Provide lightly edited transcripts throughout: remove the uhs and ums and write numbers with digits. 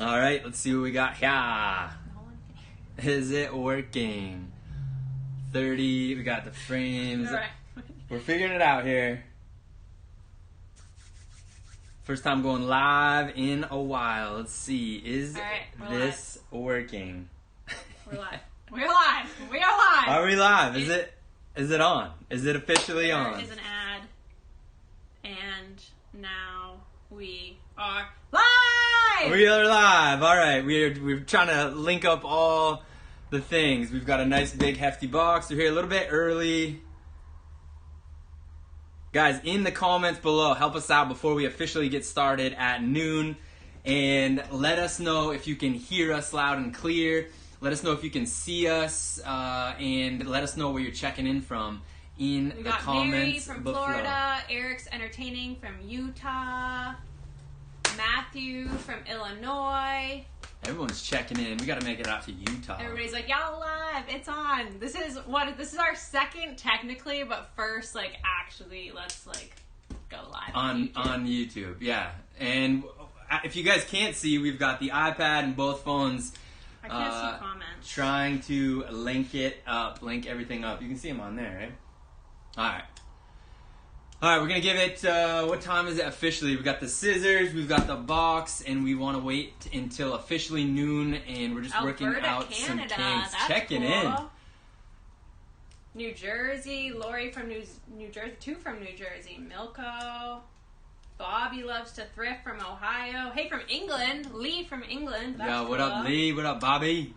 All right, let's see what we got here. Is it working? 30, we got the frames. All right. We're figuring it out here. First time going live in a while. Let's see, is this working? We're live. We're live. We are live. Are we live? Is it on? Is it officially on? There is an ad. And now we are live! We are live. All right, we're trying to link up all the things. We've got a nice big hefty box. We're here a little bit early. Guys, in the comments below, help us out before we officially get started at noon. And let us know if you can hear us loud and clear. Let us know if you can see us. And let us know where you're checking in from in the comments Mary from below. Florida. Eric's entertaining from Utah. Matthew from Illinois. Everyone's checking in. We got to make it out to Utah. Everybody's like, y'all live. It's on. This is our second technically, but first, actually, let's go live on YouTube. Yeah. And if you guys can't see, we've got the iPad and both phones. I can't see comments. Trying to link everything up. You can see them on there, right? All right, we're going to give it, what time is it officially? We've got the scissors, we've got the box, and we want to wait until officially noon, and we're just Alberta, working out Canada. some kinks. That's Checking cool. in. New Jersey, Lori from New Jersey, 2 from New Jersey, Milko. Bobby loves to thrift from Ohio. Hey, from England, Lee from England. That's Yeah, what up, Lee? What up, Bobby?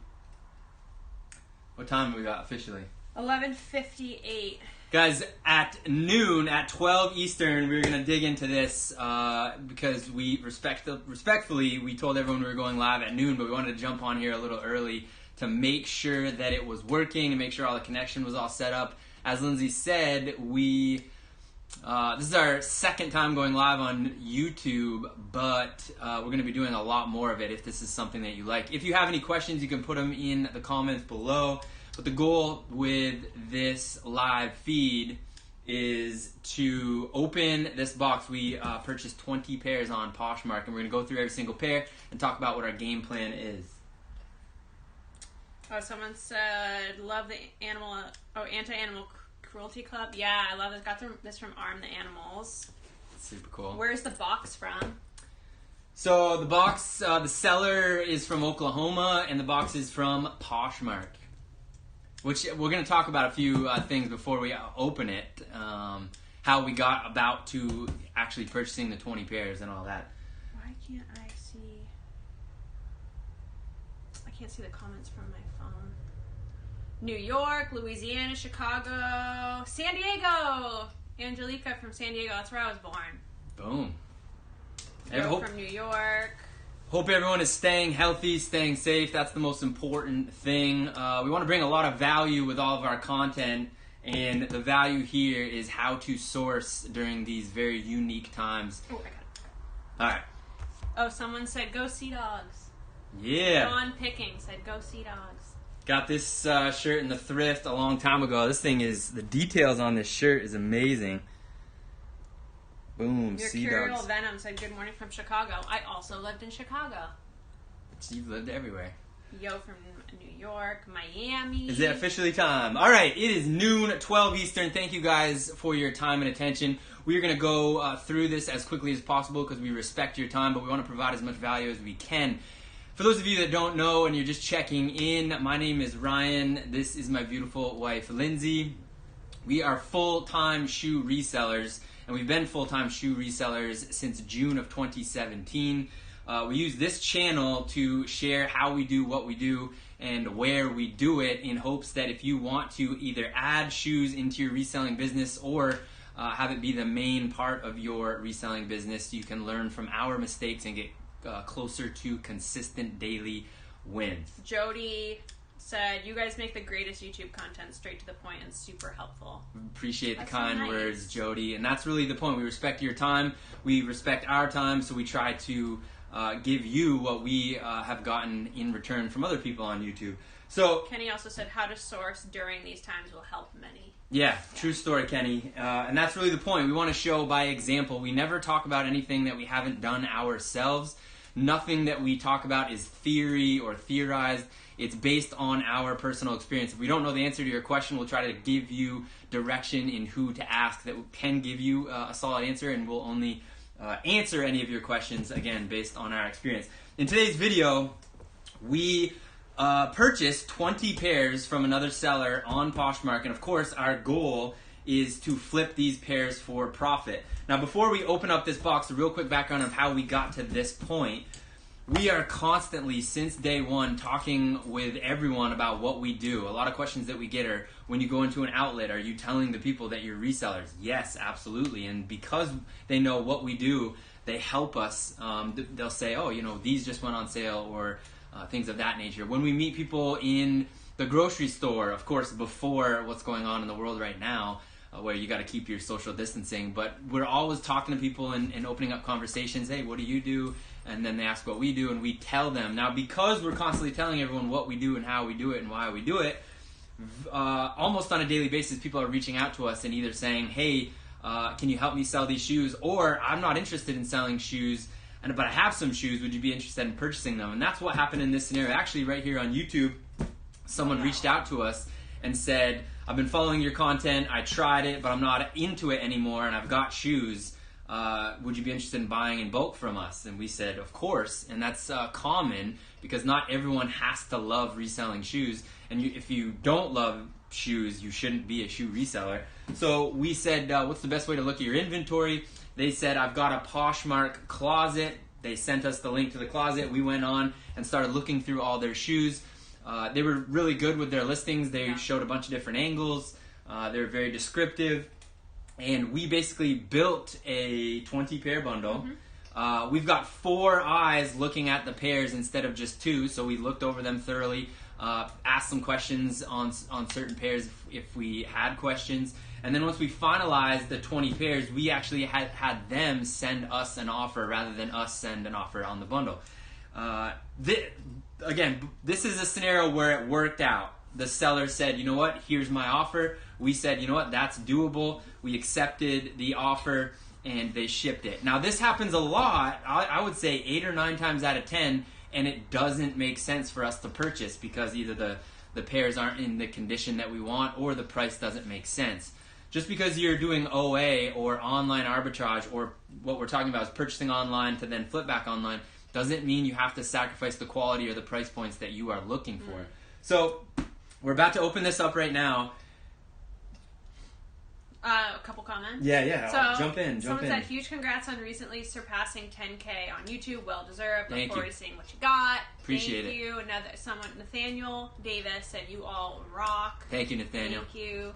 What time have we got officially? 11:58. Guys, at noon, at 12 Eastern, we're going to dig into this because we respectfully, we told everyone we were going live at noon, but we wanted to jump on here a little early to make sure that it was working and make sure all the connection was all set up. As Lindsay said, this is our second time going live on YouTube, but we're going to be doing a lot more of it if this is something that you like. If you have any questions, you can put them in the comments below. But the goal with this live feed is to open this box. We purchased 20 pairs on Poshmark, and we're going to go through every single pair and talk about what our game plan is. Oh, someone said, love the Anti-Animal Cruelty Club. Yeah, I love it. Got this from Arm the Animals. Super cool. Where's the box from? So the box, the seller is from Oklahoma, and the box is from Poshmark. Which we're going to talk about a few things before we open it. How we got about to actually purchasing the 20 pairs and all that. Why can't I see? I can't see the comments from my phone. New York, Louisiana, Chicago, San Diego. Angelica from San Diego. That's where I was born. Boom. Joe from New York. Hope everyone is staying healthy, staying safe. That's the most important thing. We want to bring a lot of value with all of our content, and the value here is how to source during these very unique times. Oh, I got it. All right. Oh, someone said go see dogs. Yeah. Ron Picking said go see dogs. Got this shirt in the thrift a long time ago. This thing is, the details on this shirt is amazing. Boom, sea Mercurial dogs. Venom said good morning from Chicago. I also lived in Chicago. You've lived everywhere. Yo from New York, Miami. Is it officially time? All right, it is noon, 12 Eastern. Thank you guys for your time and attention. We are going to go through this as quickly as possible because we respect your time, but we want to provide as much value as we can. For those of you that don't know and you're just checking in, my name is Ryan. This is my beautiful wife, Lindsay. We are full-time shoe resellers, and we've been full-time shoe resellers since June of 2017. We use this channel to share how we do what we do and where we do it in hopes that if you want to either add shoes into your reselling business or have it be the main part of your reselling business, you can learn from our mistakes and get closer to consistent daily wins. Jody said, you guys make the greatest YouTube content, straight to the point and super helpful. Appreciate That's the kind so nice. words, Jody. And that's really the point. We respect your time. We respect our time, so we try to give you what we have gotten in return from other people on YouTube. So Kenny also said, how to source during these times will help many. Yeah, true story, Kenny. And that's really the point. We want to show by example. We never talk about anything that we haven't done ourselves. Nothing that we talk about is theory or theorized. It's based on our personal experience. If we don't know the answer to your question, we'll try to give you direction in who to ask that can give you a solid answer, and we'll only answer any of your questions, again, based on our experience. In today's video, we purchased 20 pairs from another seller on Poshmark, and of course, our goal is to flip these pairs for profit. Now, before we open up this box, a real quick background of how we got to this point. We are constantly, since day one, talking with everyone about what we do. A lot of questions that we get are, when you go into an outlet, are you telling the people that you're resellers? Yes, absolutely. And because they know what we do, they help us. They'll say, oh, you know, these just went on sale, or things of that nature. When we meet people in the grocery store, of course, before what's going on in the world right now, where you got to keep your social distancing, but we're always talking to people and opening up conversations. Hey, what do you do? And then they ask what we do, and we tell them. Now, because we're constantly telling everyone what we do and how we do it and why we do it, almost on a daily basis, people are reaching out to us and either saying, hey, can you help me sell these shoes? Or, I'm not interested in selling shoes, but I have some shoes. Would you be interested in purchasing them? And that's what happened in this scenario. Actually, right here on YouTube, someone reached out to us and said, I've been following your content. I tried it, but I'm not into it anymore, and I've got shoes. Would you be interested in buying in bulk from us? And we said, of course. And that's common, because not everyone has to love reselling shoes. And if you don't love shoes, you shouldn't be a shoe reseller. So we said, what's the best way to look at your inventory? They said, I've got a Poshmark closet. They sent us the link to the closet. We went on and started looking through all their shoes. They were really good with their listings. They showed a bunch of different angles. They were very descriptive. And we basically built a 20-pair bundle. Mm-hmm. We've got 4 eyes looking at the pairs instead of just 2, so we looked over them thoroughly, asked some questions on certain pairs if we had questions. And then once we finalized the 20 pairs, we actually had them send us an offer rather than us send an offer on the bundle. Again, this is a scenario where it worked out. The seller said, you know what, here's my offer. We said, you know what, that's doable. We accepted the offer, and they shipped it. Now, this happens a lot, I would say 8 or 9 times out of 10, and it doesn't make sense for us to purchase because either the pairs aren't in the condition that we want, or the price doesn't make sense. Just because you're doing OA or online arbitrage, or what we're talking about is purchasing online to then flip back online, doesn't mean you have to sacrifice the quality or the price points that you are looking for. So, we're about to open this up right now. A couple comments. Yeah. So, jump in. Someone said, huge congrats on recently surpassing 10K on YouTube. Well deserved. Look forward to seeing what you got. Appreciate it. Thank you. Nathaniel Davis said, you all rock. Thank you, Nathaniel. Thank you.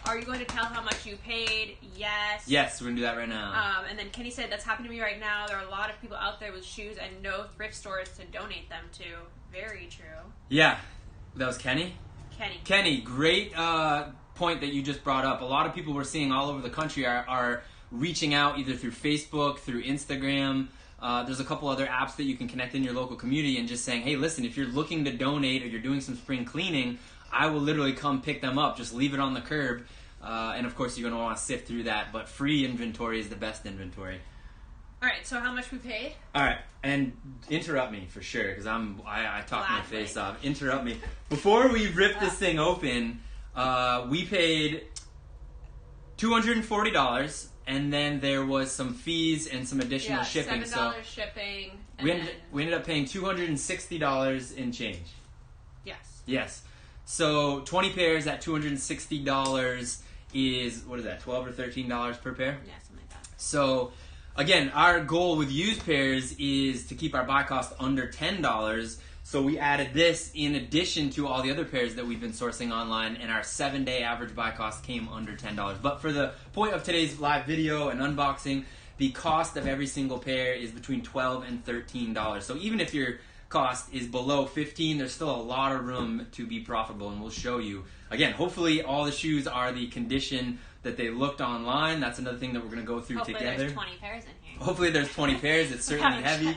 Are you going to tell how much you paid? Yes. Yes, we're going to do that right now. And then Kenny said, that's happening to me right now. There are a lot of people out there with shoes and no thrift stores to donate them to. Very true. Yeah. That was Kenny? Kenny, great point that you just brought up. A lot of people we're seeing all over the country are reaching out either through Facebook, through Instagram. There's a couple other apps that you can connect in your local community and just saying, hey, listen, if you're looking to donate or you're doing some spring cleaning, I will literally come pick them up. Just leave it on the curb. And of course, you're going to want to sift through that. But free inventory is the best inventory. All right, so how much we paid? All right, and interrupt me for sure, because I talk my face off. Interrupt me. Before we rip this thing open, we paid $240, and then there was some fees and some additional shipping. $7 shipping. We ended up paying $260 in change. Yes. So 20 pairs at $260 is, what is that, $12 or $13 per pair? Yeah, something like that. So, again, our goal with used pairs is to keep our buy cost under $10. So we added this in addition to all the other pairs that we've been sourcing online, and our 7-day average buy cost came under $10. But for the point of today's live video and unboxing, the cost of every single pair is between $12 and $13. So even if your cost is below $15, there's still a lot of room to be profitable, and we'll show you. Again, hopefully all the shoes are the condition that they looked online. That's another thing that we're going to go through together. Hopefully there's 20 pairs in here. Hopefully there's 20 pairs. It's certainly heavy.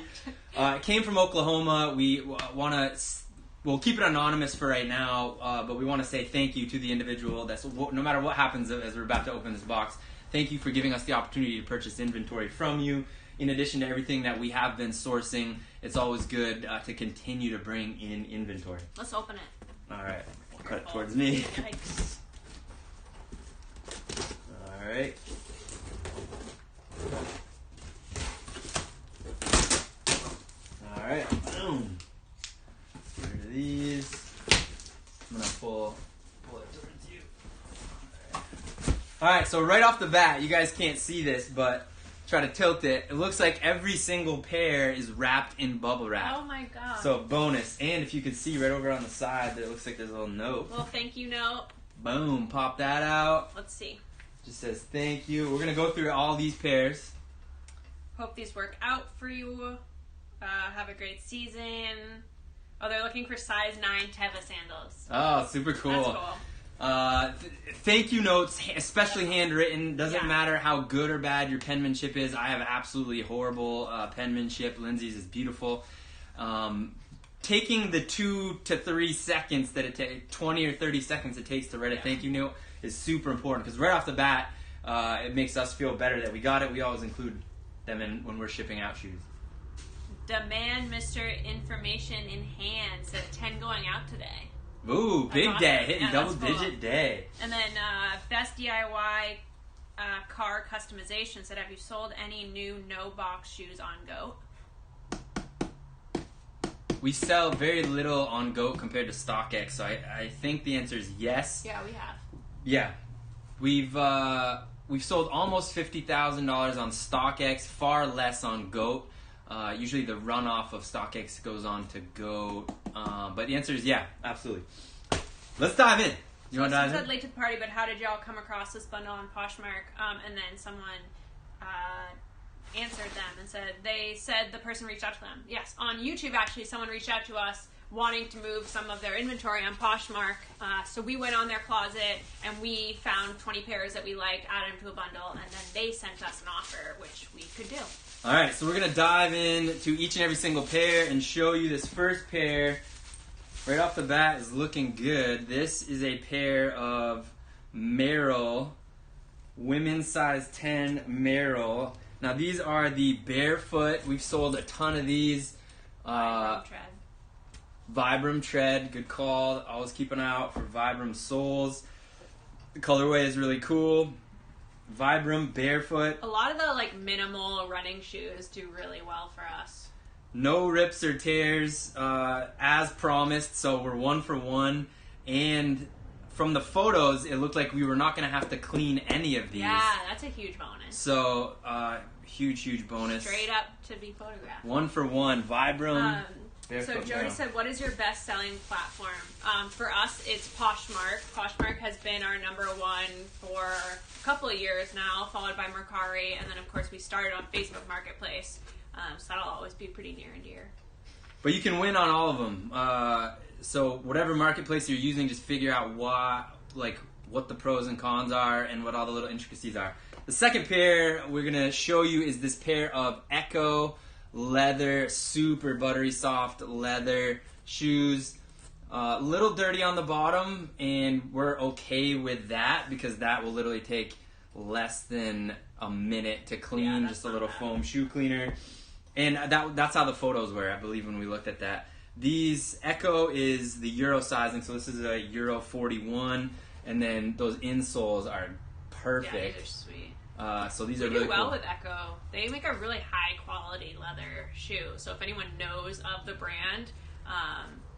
It came from Oklahoma. We'll keep it anonymous for right now, but we want to say thank you to the individual. No matter what happens as we're about to open this box, thank you for giving us the opportunity to purchase inventory from you. in addition to everything that we have been sourcing, it's always good to continue to bring in inventory. Let's open it. All right, we'll cut it towards me. Yikes. All right. All right, boom. Get rid of these. I'm gonna pull it towards you. All right, so right off the bat, you guys can't see this, but try to tilt it. It looks like every single pair is wrapped in bubble wrap. Oh my god. So bonus. And if you can see right over on the side, there looks like there's a little note. Little thank you note. Boom, pop that out. Let's see. Just says thank you. We're gonna go through all these pairs. Hope these work out for you. Have a great season. Oh, they're looking for size 9 Teva sandals. Oh, super cool. That's cool. Thank you notes, especially handwritten. Doesn't Yeah. matter how good or bad your penmanship is. I have absolutely horrible penmanship. Lindsay's is beautiful. Taking the 2 to 3 seconds that it takes, 20 or 30 seconds it takes to write a thank you note is super important, because right off the bat, it makes us feel better that we got it. We always include them in when we're shipping out shoes. Demand Mr. Information in hand said 10 going out today. Ooh, big awesome. day. Hitting Yeah, double that's cool. digit day. And then Best DIY Car Customization said, have you sold any new no box shoes on Goat? We sell very little on Goat compared to StockX, so I think the answer is yes. Yeah, we have. Yeah. We've sold almost $50,000 on StockX, far less on Goat. Usually the runoff of StockX goes on to Goat. But the answer is yeah, absolutely. Let's dive in. You want to dive in? Said late to the party, but how did y'all come across this bundle on Poshmark? And then someone answered them and said they said the person reached out to them. Yes, on YouTube actually, someone reached out to us wanting to move some of their inventory on Poshmark. So we went on their closet and we found 20 pairs that we liked, added them to a bundle, and then they sent us an offer, which we could do. All right, so we're going to dive in to each and every single pair and show you this first pair. Right off the bat is looking good. This is a pair of Merrell, women's size 10 Merrell. Now these are the barefoot. We've sold a ton of these. Vibram Tread, good call. Always keep an eye out for Vibram soles. The colorway is really cool. Vibram barefoot. A lot of the like minimal running shoes do really well for us. No rips or tears, as promised. So we're 1 for 1. And from the photos, it looked like we were not going to have to clean any of these. Yeah, that's a huge bonus. So huge bonus. Straight up to be photographed. 1 for 1. Vibram. So Jody said, what is your best-selling platform? For us, it's Poshmark. Poshmark has been our #1 for a couple of years now, followed by Mercari, and then of course we started on Facebook Marketplace. So that'll always be pretty near and dear. But you can win on all of them. So whatever marketplace you're using, just figure out what the pros and cons are and what all the little intricacies are. The second pair we're going to show you is this pair of Echo leather, super buttery soft leather shoes. Little dirty on the bottom, and we're okay with that because that will literally take less than a minute to clean. Yeah, just a little foam shoe cleaner. And that's how the photos were, I believe, when we looked at that. These Echo is the Euro sizing, so this is a Euro 41, and then those insoles are perfect. Yeah, these are sweet. So these we are really do well cool. with Echo. They make a really high quality leather shoe. So if anyone knows of the brand,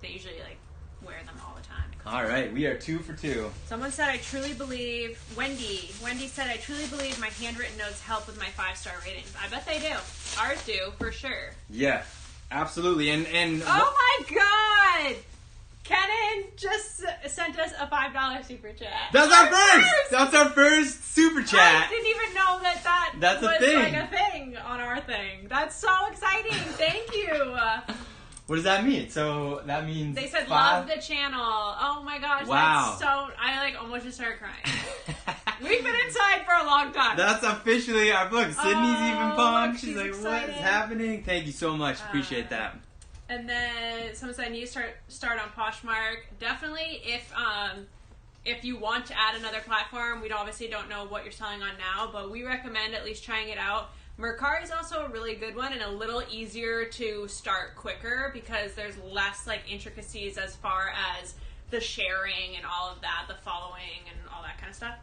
they usually like wear them all the time. All right, we are 2 for 2. Someone said, I truly believe, Wendy said, I truly believe my handwritten notes help with my 5-star ratings. I bet they do. Ours do, for sure. Yeah, absolutely. And Oh my god! Kenan just sent us a $5 super chat. that's our first! That's our first super chat. I didn't even know that That's a was thing. like a thing on our thing. That's so exciting. Thank you. What does that mean? So that means They said 5? love the channel. Oh my gosh, Wow. that's so... I like almost just started crying. We've been inside for a long time. That's officially our book. Sydney's even look, pumped. She's she's like, excited. what is happening? Thank you so much. Appreciate that. And then someone said, I need to start on Poshmark. Definitely, if you want to add another platform, we obviously don't know what you're selling on now, but we recommend at least trying it out. Mercari is also a really good one and a little easier to start quicker because there's less like intricacies as far as the sharing and all of that, the following and all that kind of stuff.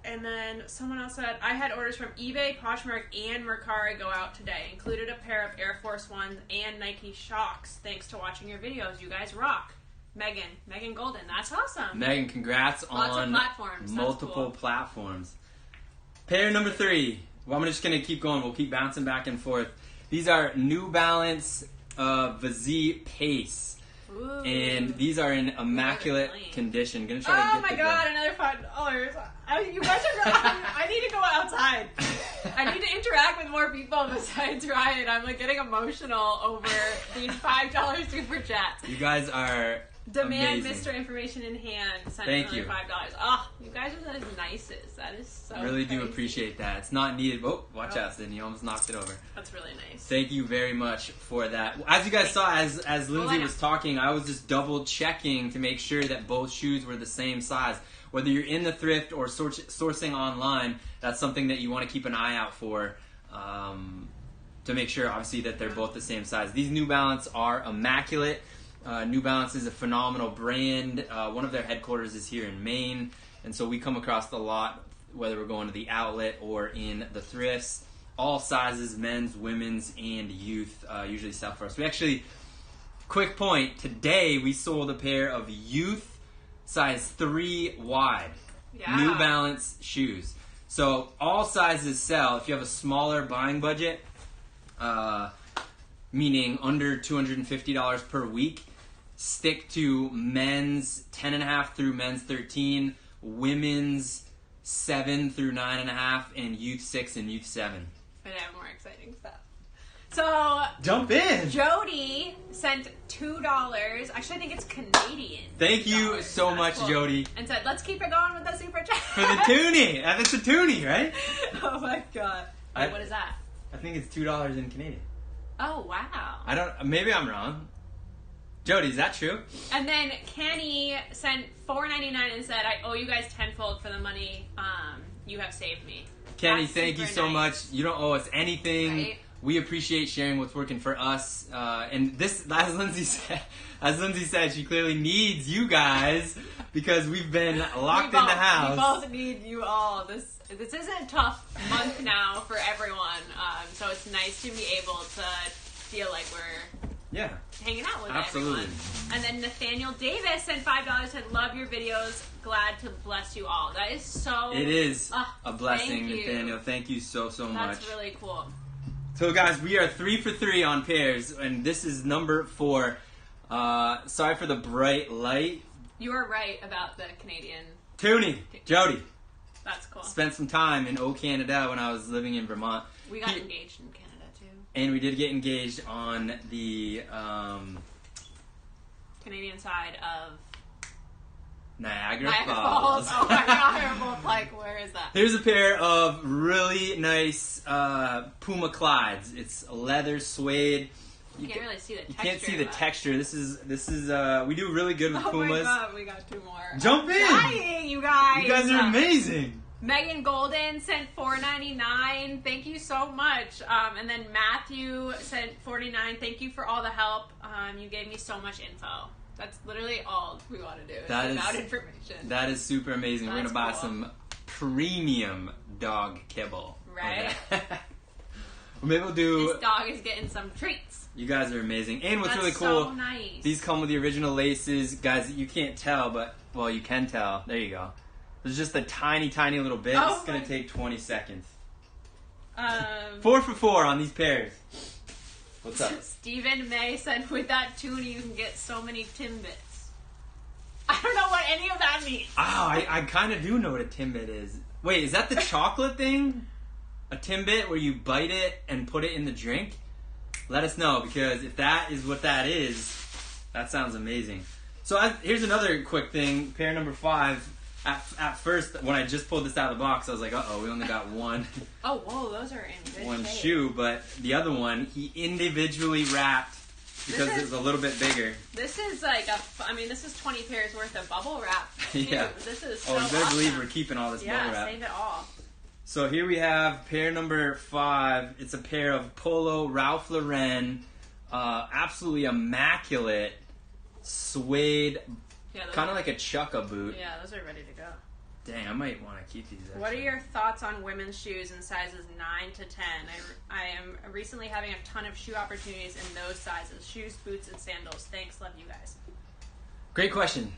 And then someone else said, I had orders from eBay, Poshmark, and Mercari go out today. Included a pair of Air Force Ones and Nike Shox. Thanks to watching your videos. You guys rock. Megan Golden. That's awesome. Megan, congrats Lots on of platforms. multiple platforms. Pair number 3. Well, I'm just going to keep going. We'll keep bouncing back and forth. These are New Balance Vazee Pace. Ooh. And these are in immaculate condition. Gonna try to Oh get my god, another $5. You guys are. I need to go outside. I need to interact with more people besides Ryan. I'm like getting emotional over these $5 super chats. You guys are Demand amazing. Mr. Information in hand. Send Thank another you. $5. Oh, you guys are the nicest. That is so Really do crazy. appreciate that. It's not needed. Oh, watch out, Sydney. You almost knocked it over. That's really nice. Thank you very much for that. As you guys saw, as Lindsay was talking, I was just double checking to make sure that both shoes were the same size. Whether you're in the thrift or sourcing online, that's something that you want to keep an eye out for to make sure, obviously, that they're both the same size. These New Balance are immaculate. New Balance is a phenomenal brand. One of their headquarters is here in Maine, and so we come across a lot, whether we're going to the outlet or in the thrifts. All sizes, men's, women's, and youth usually sell for us. We actually, quick point, today we sold a pair of youth size 3 wide New Balance shoes. So all sizes sell. If you have a smaller buying budget, meaning under $250 per week, stick to men's 10.5 through men's 13, women's 7 through 9.5, and youth 6 and youth 7. And I have more exciting stuff. So Jump in! Jody sent $2. Actually, I think it's Canadian. Thank you dollars. so That's much, cool. Jody. And said, let's keep it going with the super chat. For the toonie! That's a toonie, right? Oh my god. Wait, what is that? I think it's $2 in Canadian. Oh, wow. Maybe I'm wrong. Jody, is that true? And then Kenny sent $4.99 and said, I owe you guys tenfold for the money you have saved me. Kenny, That's thank you super so nice. much. You don't owe us anything. Right? We appreciate sharing what's working for us. And this, as Lindsay said, she clearly needs you guys because we've been locked in the house. We both need you all. This isn't a tough month now for everyone. So it's nice to be able to feel like we're hanging out with everyone. And then Nathaniel Davis sent $5, said, love your videos, glad to bless you all. That is so... It is a blessing, thank you. Nathaniel. Thank you so much. That's really cool. So guys, we are 3 for 3 on pairs, and this is number 4. Sorry for the bright light. You were right about the Canadian... Toonie, Jody. That's cool. Spent some time in Canada when I was living in Vermont. We got engaged in Canada, too. And we did get engaged on the... Canadian side of... Niagara Falls. Oh my god, we're both like, where is that? Here's a pair of really nice Puma Clydes. It's leather suede. You can't really see the texture. You can't see the texture. This is we do really good with Pumas. Oh my god, we got 2 more. Jump in! Dying, you guys! You guys are amazing! Megan Golden sent $4.99. Thank you so much. And then Matthew sent $49. Thank you for all the help. You gave me so much info. That's literally all we want to do. Is about information. That is super amazing. We're going to buy cool. some premium dog kibble. Right? Maybe we'll do... This dog is getting some treats. You guys are amazing. And what's That's really cool, so nice. These come with the original laces. Guys, you can't tell, but... Well, you can tell. There you go. There's just a tiny, tiny little bit. Oh, it's going to take 20 seconds. 4 for 4 on these pairs. What's up? Stephen May said, with that tune, you can get so many Timbits. I don't know what any of that means. Oh, I kind of do know what a Timbit is. Wait, is that the chocolate thing? A Timbit where you bite it and put it in the drink? Let us know, because if that is what that is, that sounds amazing. So here's another quick thing. Pair number 5. At first, when I just pulled this out of the box, I was like, uh-oh, we only got one. Oh, whoa, those are in good one shape. shoe, but the other one, he individually wrapped because it was a little bit bigger. This is like this is 20 pairs worth of bubble wrap. Too. Yeah. This is so you better believe awesome. we're keeping all this bubble wrap. Yeah, save it all. So here we have pair number 5. It's a pair of Polo Ralph Lauren, absolutely immaculate suede, kind of like a chukka boot. Yeah, those are ready to go. Dang, I might want to keep these. Actually. What are your thoughts on women's shoes in sizes 9 to 10? I am recently having a ton of shoe opportunities in those sizes. Shoes, boots, and sandals. Thanks. Love you guys. Great question.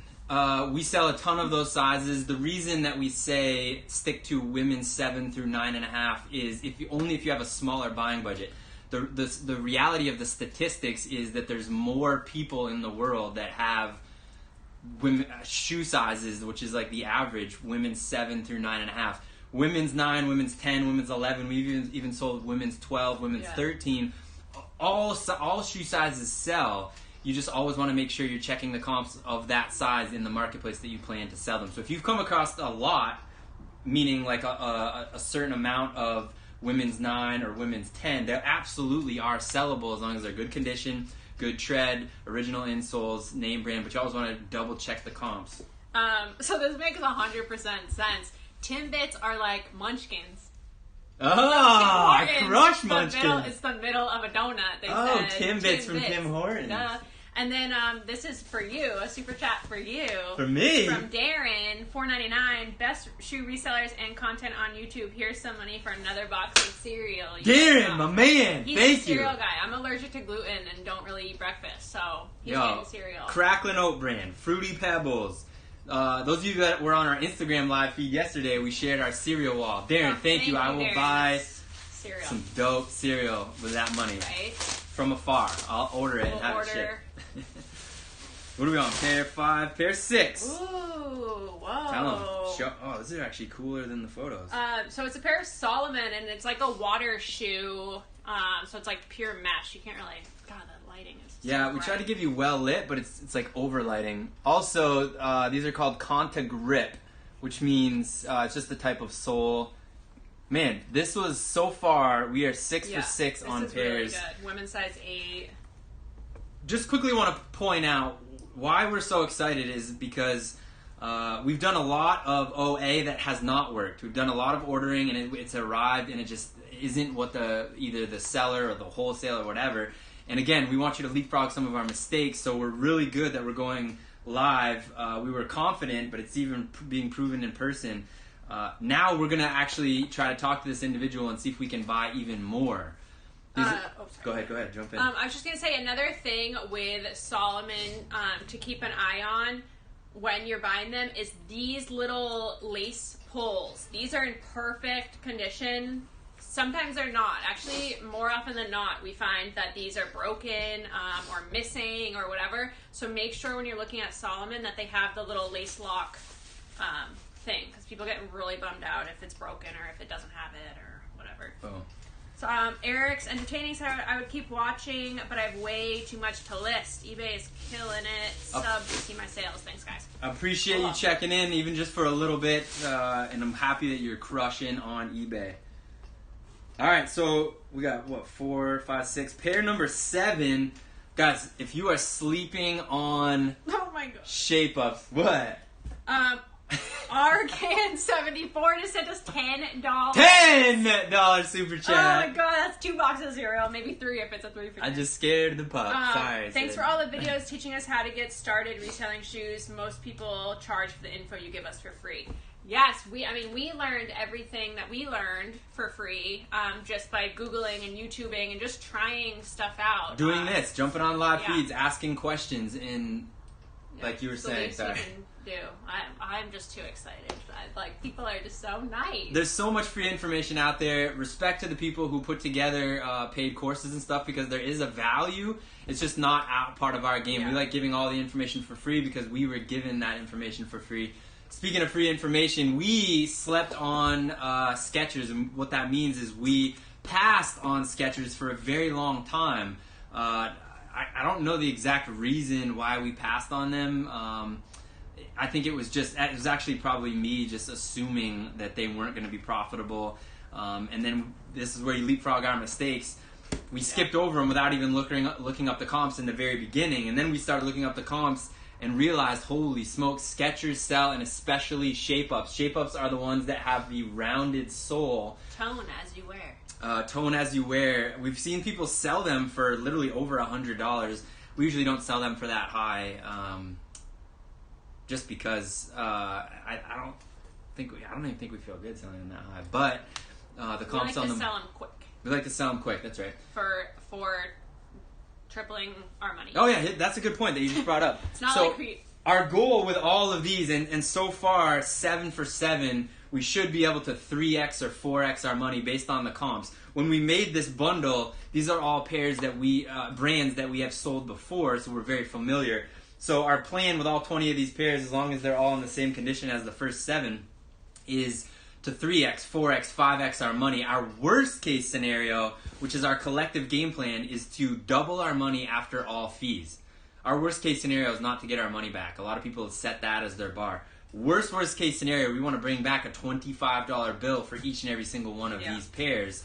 We sell a ton of those sizes. The reason that we say stick to women's 7 through 9.5 is if you have a smaller buying budget. The reality of the statistics is that there's more people in the world that have women shoe sizes, which is like the average, women's 7 through 9.5. Women's 9, women's 10, women's 11. We've even sold women's 12, women's 13. All shoe sizes sell. You just always want to make sure you're checking the comps of that size in the marketplace that you plan to sell them. So if you've come across a lot, meaning like a certain amount of women's 9 or women's 10, they absolutely are sellable as long as they're good condition, good tread, original insoles, name brand, but you always want to double check the comps. So this makes 100% sense. Timbits are like munchkins. Oh, I crush munchkins. It's the middle of a donut. They said Timbits Timbits from Tim Hortons. And then this is for you, a super chat for you. For me? From Darren, $4.99. Best shoe resellers and content on YouTube. Here's some money for another box of cereal. Darren, my man. He's Thank a cereal guy. I'm allergic to gluten and don't really eat breakfast, so he's getting cereal. Cracklin' Oat Bran, Fruity Pebbles. Those of you that were on our Instagram live feed yesterday, we shared our cereal wall. Darren, thank you. I will buy some dope cereal with that money. Right. From afar. I'll order it and have it shipped. What are we on? Pair 5, pair 6. Ooh, whoa. Tell them. Oh, this is actually cooler than the photos. So it's a pair of Solomon, and it's like a water shoe. So it's like pure mesh. You can't really... God, that lighting is so we try to give you well lit, but it's like over lighting. Also, these are called Conta Grip, which means it's just the type of sole. Man, this was so far, we are 6 for 6 on pairs. Really good. Women's size 8. Just quickly want to point out why we're so excited is because we've done a lot of OA that has not worked. We've done a lot of ordering and it's arrived and it just isn't what either the seller or the wholesaler or whatever. And again, we want you to leapfrog some of our mistakes, so we're really good that we're going live. We were confident, but it's even being proven in person. Now we're going to actually try to talk to this individual and see if we can buy even more. Go ahead, jump in. I was just going to say another thing with Solomon to keep an eye on when you're buying them is these little lace pulls. These are in perfect condition. Sometimes they're not. Actually, more often than not, we find that these are broken or missing or whatever. So make sure when you're looking at Solomon that they have the little lace lock thing, because people get really bummed out if it's broken or if it doesn't have it or whatever. Oh. So Eric's entertaining, so I would keep watching, but I have way too much to list. eBay is killing it. Sub to see my sales. Thanks, guys. I appreciate you checking in, even just for a little bit, and I'm happy that you're crushing on eBay. All right, so we got, 4, 5, 6. Pair number 7. Guys, if you are sleeping on shape ups, what? Arcan74 just sent us $10. $10 super chat. Oh my god, that's 2 boxes of cereal, maybe 3 if it's a 3 for 10. I just scared the pup. Sorry. Thanks for all the videos teaching us how to get started reselling shoes. Most people charge for the info you give us for free. Yes, we learned everything that we learned for free just by Googling and YouTubing and just trying stuff out. Doing this, jumping on live feeds, asking questions, and like you were saying, sorry. I'm just too excited. People are just so nice. There's so much free information out there. Respect to the people who put together paid courses and stuff, because there is a value. It's just not part of our game. We like giving all the information for free because we were given that information for free. Speaking of free information, we slept on Skechers, and what that means is we passed on Skechers for a very long time. I don't know the exact reason why we passed on them. I think it was actually probably me just assuming that they weren't going to be profitable. And then this is where you leapfrog our mistakes. We skipped over them without even looking up the comps in the very beginning. And then we started looking up the comps and realized, holy smokes, Skechers sell, and especially Shape-Ups. Shape-Ups are the ones that have the rounded sole. Tone as you wear. Tone as you wear. We've seen people sell them for literally over $100. We usually don't sell them for that high, just because I don't even think we feel good selling them that high. But the comps on them. We like to sell them quick. We like to sell them quick. That's right. For tripling our money. Oh yeah, that's a good point that you just brought up. It's not so, like our goal with all of these, and so far 7 for 7, we should be able to 3x or 4x our money based on the comps. When we made this bundle, these are all pairs that brands that we have sold before, so we're very familiar. So our plan with all 20 of these pairs, as long as they're all in the same condition as the first 7, is to 3x, 4x, 5x our money. Our worst case scenario, which is our collective game plan, is to double our money after all fees. Our worst case scenario is not to get our money back. A lot of people set that as their bar. Worst case scenario, we want to bring back a $25 bill for each and every single one of these pairs,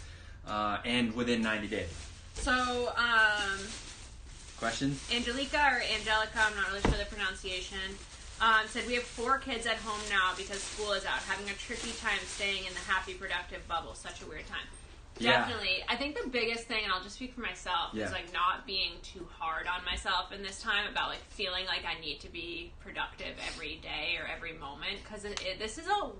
and within 90 days. So, questions? Angelica, I'm not really sure the pronunciation, said, we have 4 kids at home now because school is out, having a tricky time staying in the happy, productive bubble. Such a weird time. Definitely. I think the biggest thing, and I'll just speak for myself, is like not being too hard on myself in this time about like feeling like I need to be productive every day or every moment, because this is a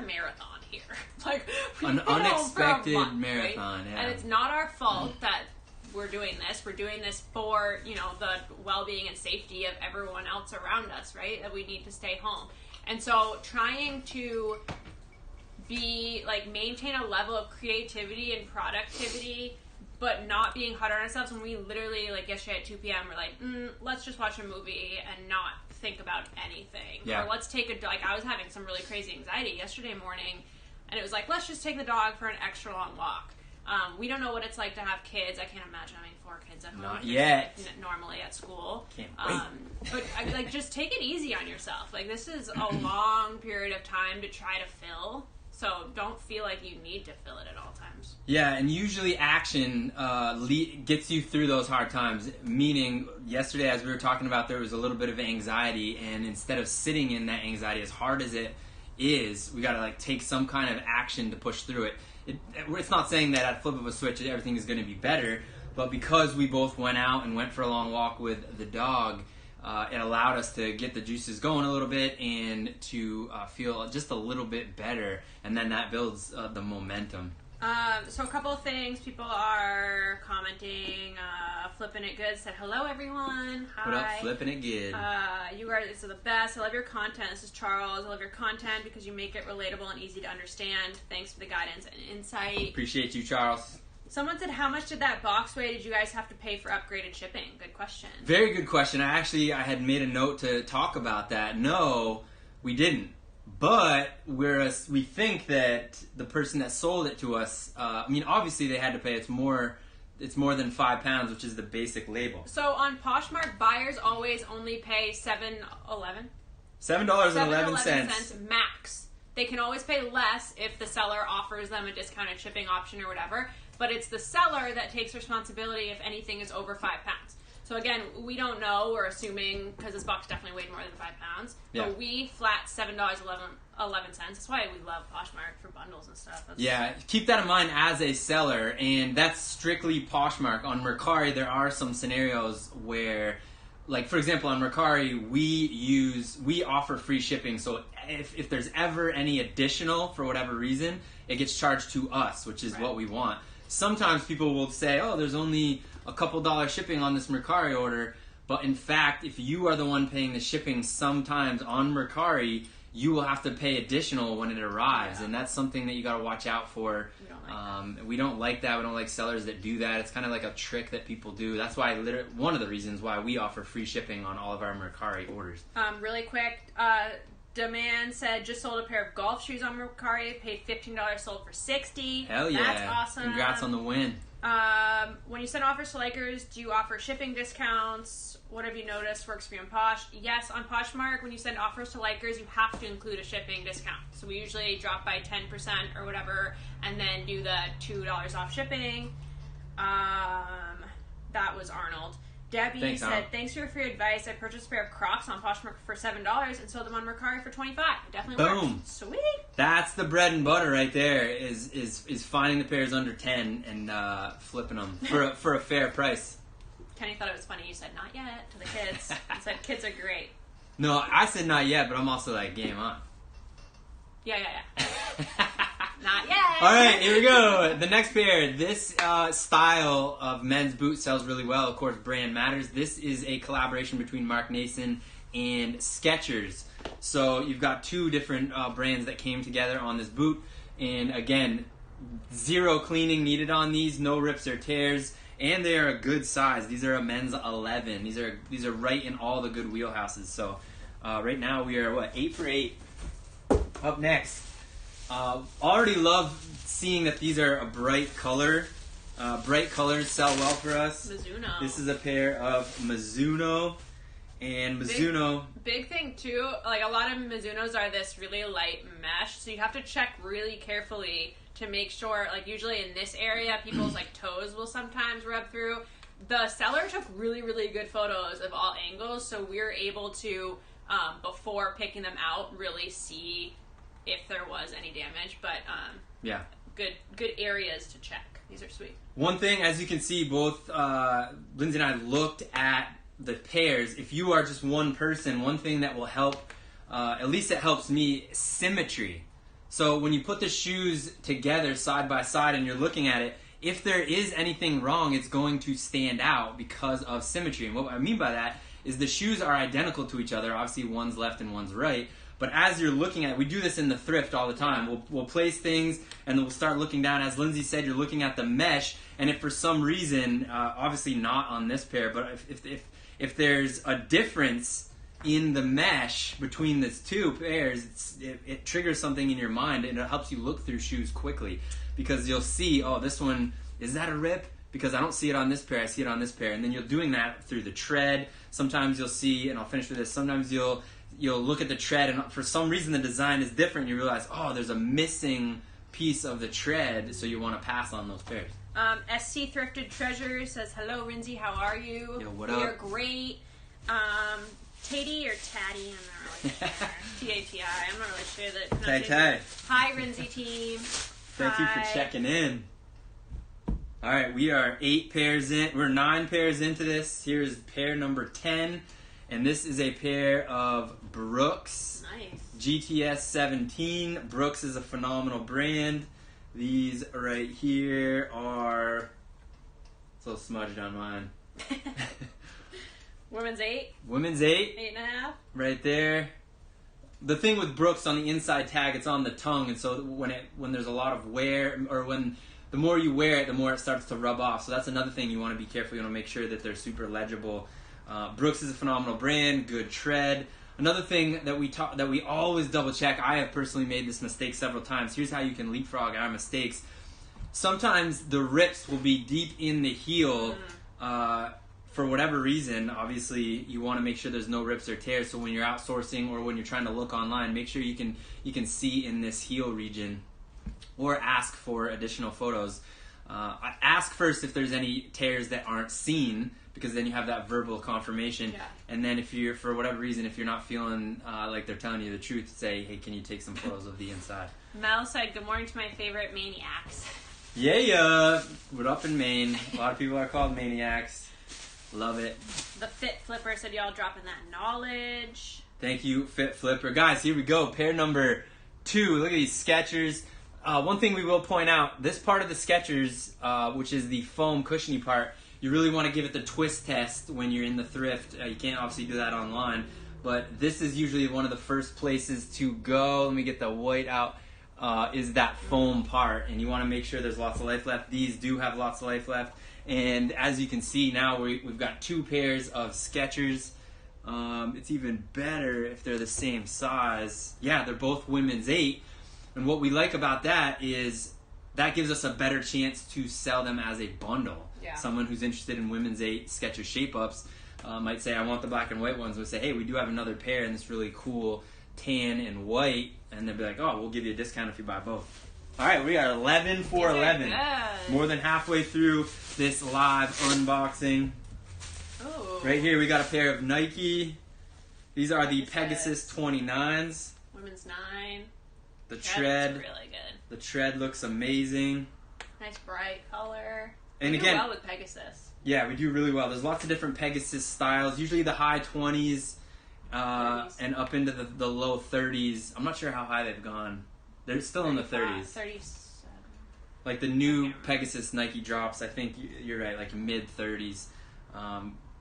marathon here. Like an unexpected month, marathon, right? And it's not our fault that we're doing this. We're doing this for, the well-being and safety of everyone else around us, right? That we need to stay home. And so trying to maintain a level of creativity and productivity, but not being hard on ourselves when we literally, like yesterday at 2 p.m., we're like, let's just watch a movie and not think about anything. Yeah. Or let's take I was having some really crazy anxiety yesterday morning, and it was like, let's just take the dog for an extra long walk. We don't know what it's like to have kids. I can't imagine having 4 kids at home. Not yet. Normally at school. Can't wait. But just take it easy on yourself. Like, this is a long period of time to try to fill. So don't feel like you need to fill it at all times. Yeah, and usually action gets you through those hard times. Meaning, yesterday as we were talking about, there was a little bit of anxiety, and instead of sitting in that anxiety, as hard as it is, we got to take some kind of action to push through it. It's not saying that at a flip of a switch everything is going to be better, but because we both went out and went for a long walk with the dog, it allowed us to get the juices going a little bit and to feel just a little bit better, and then that builds the momentum. So a couple of things. People are commenting. Flipping It Good said, hello everyone. Hi. What up, Flipping It Good? You guys are the best. I love your content. This is Charles. I love your content because you make it relatable and easy to understand. Thanks for the guidance and insight. Appreciate you, Charles. Someone said, how much did that box weigh? Did you guys have to pay for upgraded shipping? Good question. Very good question. I had made a note to talk about that. No, we didn't. But we think that the person that sold it to us, obviously they had to pay. It's more than 5 pounds, which is the basic label. So on Poshmark, buyers always only pay $7.11 max. They can always pay less if the seller offers them a discounted shipping option or whatever. But it's the seller that takes responsibility if anything is over 5 pounds. So again, we don't know. We're assuming, because this box definitely weighed more than 5 pounds. Yeah. But we flat $7.11. That's why we love Poshmark for bundles and stuff. Keep that in mind as a seller, and that's strictly Poshmark. On Mercari, there are some scenarios where, like for example, on Mercari, we offer free shipping. So if there's ever any additional for whatever reason, it gets charged to us, which is what we want. Sometimes people will say, oh, there's only a couple $1 shipping on this Mercari order, but in fact, if you are the one paying the shipping sometimes on Mercari, you will have to pay additional when it arrives, and that's something that you got to watch out for. We don't like that. We don't like sellers that do that. It's kind of like a trick that people do. That's why one of the reasons why we offer free shipping on all of our Mercari orders. Really quick, Demand said, just sold a pair of golf shoes on Mercari, paid $15, sold for $60. Hell yeah. That's awesome. Congrats on the win. When you send offers to Likers, do you offer shipping discounts? What have you noticed works for you on Posh? Yes, on Poshmark, when you send offers to Likers, you have to include a shipping discount. So we usually drop by 10% or whatever, and then do the $2 off shipping. That was Arnold. Debbie Thanks, said, Al. thanks for your advice. I purchased a pair of Crocs on Poshmark for $7 and sold them on Mercari for $25. It definitely Boom. works. Sweet. That's the bread and butter right there. Is finding the pairs under 10 and flipping them for a fair price. Kenny thought it was funny. You said not yet to the kids. You said kids are great. No, I said not yet, but I'm also like game on. Yeah. Not yet. All right, here we go. The next pair. This style of men's boot sells really well. Of course, brand matters. This is a collaboration between Mark Nason and Skechers. So you've got two different brands that came together on this boot. And again, zero cleaning needed on these. No rips or tears. And they are a good size. These are a men's 11. These are right in all the good wheelhouses. So right now we are, 8 for 8. Up next. Already love seeing that these are a bright color. Bright colors sell well for us. Mizuno. This is a pair of Mizuno. And Mizuno... Big thing, too, like a lot of Mizunos are this really light mesh, so you have to check really carefully to make sure, like usually in this area, people's like toes will sometimes rub through. The seller took really, really good photos of all angles, so we're able to, before picking them out, really see if there was any damage, but yeah, good areas to check. These are sweet. One thing, as you can see, both Lindsay and I looked at the pairs. If you are just one person, one thing that will help, at least it helps me, symmetry. So when you put the shoes together side by side and you're looking at it, if there is anything wrong, it's going to stand out because of symmetry. And what I mean by that is the shoes are identical to each other. Obviously, one's left and one's right. But as you're looking at it, we do this in the thrift all the time. We'll place things and then we'll start looking down. As Lindsay said, you're looking at the mesh. And if for some reason, obviously not on this pair, but if there's a difference in the mesh between these two pairs, it triggers something in your mind and it helps you look through shoes quickly. Because you'll see, oh, this one, is that a rip? Because I don't see it on this pair, I see it on this pair. And then you're doing that through the tread. Sometimes you'll see, and I'll finish with this, sometimes you'll look at the tread and for some reason the design is different. You realize, oh, there's a missing piece of the tread, so you want to pass on those pairs. SC Thrifted Treasure says, hello, Rinzy, how are you? Yo, what we up? are great. Tatty or Tatty, I'm not really sure. T-A-T-I, I'm not really sure the pronunciation. Tay. Hi, Rinzy team. Thank you for checking in. All right, we are 8 pairs in. We're 9 pairs into this. Here's pair number 10. And this is a pair of Brooks. Nice. GTS 17. Brooks is a phenomenal brand. These right here are... It's a little smudged on mine. Women's 8. Women's 8. 8.5. Right there. The thing with Brooks, on the inside tag, it's on the tongue, and so when there's a lot of wear, or when the more you wear it, the more it starts to rub off. So that's another thing you want to be careful. You want to make sure that they're super legible. Brooks is a phenomenal brand, good tread. Another thing that we always double check. I have personally made this mistake several times. Here's how you can leapfrog our mistakes. Sometimes the rips will be deep in the heel. For whatever reason, obviously, you want to make sure there's no rips or tears. So when you're outsourcing or when you're trying to look online, make sure you can see in this heel region, or ask for additional photos. Ask first if there's any tears that aren't seen, because then you have that verbal confirmation. Yeah. And then if you're, for whatever reason, if you're not feeling like they're telling you the truth, say, hey, can you take some photos of the inside? Mel said, good morning to my favorite maniacs. Yeah. We're up in Maine. A lot of people are called maniacs. Love it. The Fit Flipper said, y'all dropping that knowledge. Thank you, Fit Flipper. Guys, here we go. Pair number 2. Look at these Skechers. One thing we will point out, this part of the Skechers, which is the foam cushiony part, you really want to give it the twist test when you're in the thrift. You can't obviously do that online, but this is usually one of the first places to go. Let me get the white out. Is that foam part, and you want to make sure there's lots of life left. These do have lots of life left. And as you can see now, we've got 2 pairs of Skechers. It's even better if they're the same size. Yeah, they're both women's 8. And what we like about that is that gives us a better chance to sell them as a bundle. Yeah. Someone who's interested in women's 8 Skechers shape-ups might say, I want the black and white ones. We'll say, hey, we do have another pair in this really cool tan and white. And they'll be like, oh, we'll give you a discount if you buy both. All right, we are 11 for 11. Good. More than halfway through this live unboxing. Oh, Right here we got a pair of Nike. These are the Pegasus. Pegasus 29s. Women's 9. The tread. Really good. The tread looks amazing. Nice bright color. And We do again, well with Pegasus. yeah, we do really well. There's lots of different Pegasus styles. Usually the high 20s 30s. and up into the low 30s. I'm not sure how high they've gone. They're still in the 30s. 37. Like the new Pegasus Nike drops, I think you're right, like mid 30s.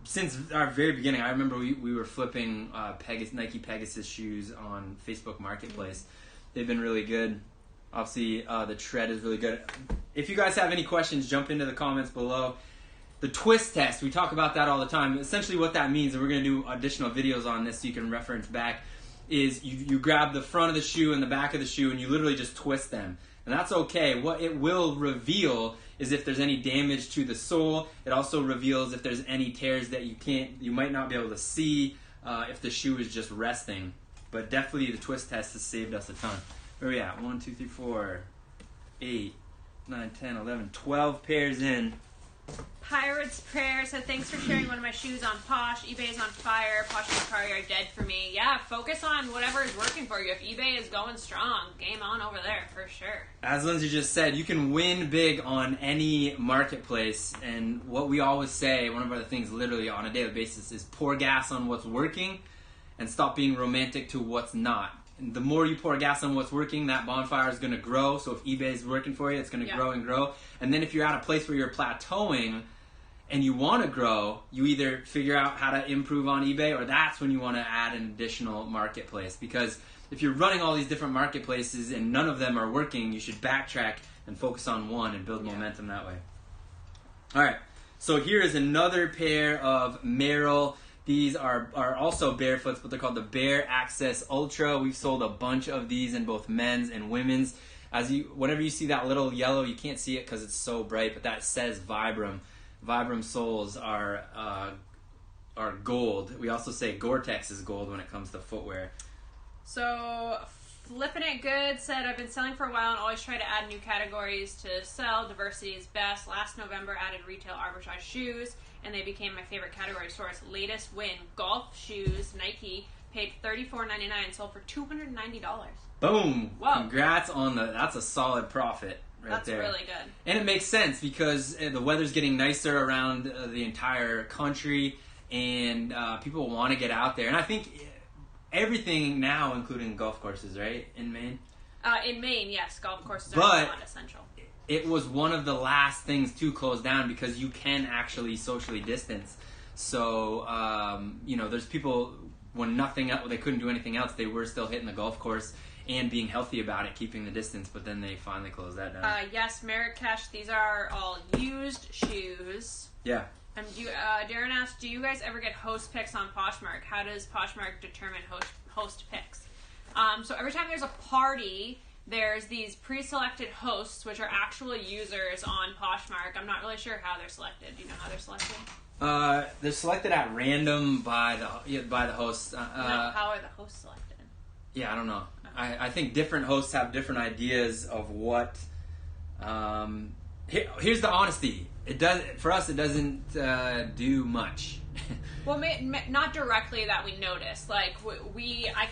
Since our very beginning, I remember we were flipping Nike Pegasus shoes on Facebook Marketplace. They've been really good. Obviously, the tread is really good. If you guys have any questions, jump into the comments below. The twist test, we talk about that all the time. Essentially what that means, and we're going to do additional videos on this so you can reference back, is you grab the front of the shoe and the back of the shoe and you literally just twist them. And that's okay. What it will reveal is if there's any damage to the sole. It also reveals if there's any tears that you might not be able to see if the shoe is just resting. But definitely the twist test has saved us a ton. Where are we at? 1, 2, 3, 4, 8, 9, 10, 11, 12 pairs in. Pirate's Prayer said, thanks for sharing one of my shoes on Posh. eBay's on fire. Posh and Macari are dead for me. Yeah, focus on whatever is working for you. If eBay is going strong, game on over there for sure. As Lindsay just said, you can win big on any marketplace. And what we always say, one of our things literally on a daily basis, is pour gas on what's working and stop being romantic to what's not. And the more you pour gas on what's working, that bonfire is going to grow. So if eBay is working for you, it's going to grow and grow. And then if you're at a place where you're plateauing and you want to grow, you either figure out how to improve on eBay, or that's when you want to add an additional marketplace. Because if you're running all these different marketplaces and none of them are working, you should backtrack and focus on one and build momentum that way. All right, so here is another pair of Merrell. These are also barefoots, but they're called the Bare Access Ultra. We've sold a bunch of these in both men's and women's. Whenever you see that little yellow, you can't see it because it's so bright, but that says Vibram. Vibram soles are gold. We also say Gore-Tex is gold when it comes to footwear. So, Flippin' It Good said, I've been selling for a while and always try to add new categories to sell. Diversity is best. Last November, added retail arbitrage shoes, and they became my favorite category source. Latest win, golf shoes, Nike, paid $34.99 and sold for $290. Boom! Whoa. Congrats on that's a solid profit. Right there. That's really good. And it makes sense because the weather's getting nicer around the entire country, and people want to get out there. And I think everything now, including golf courses, right, in Maine? In Maine, yes, golf courses are not essential. It was one of the last things to close down because you can actually socially distance. So, there's people, when they couldn't do anything else, they were still hitting the golf course and being healthy about it, keeping the distance, but then they finally closed that down. Yes, Marrakesh, these are all used shoes. Yeah. Darren asked, do you guys ever get host picks on Poshmark? How does Poshmark determine host picks? So every time there's a party, there's these pre-selected hosts, which are actual users on Poshmark. I'm not really sure how they're selected. Do you know how they're selected? They're selected at random by the hosts. No, how are the hosts selected? Yeah, I don't know. I think different hosts have different ideas of what. Here's the honesty. For us, it doesn't do much. Well, not directly that we notice. Like I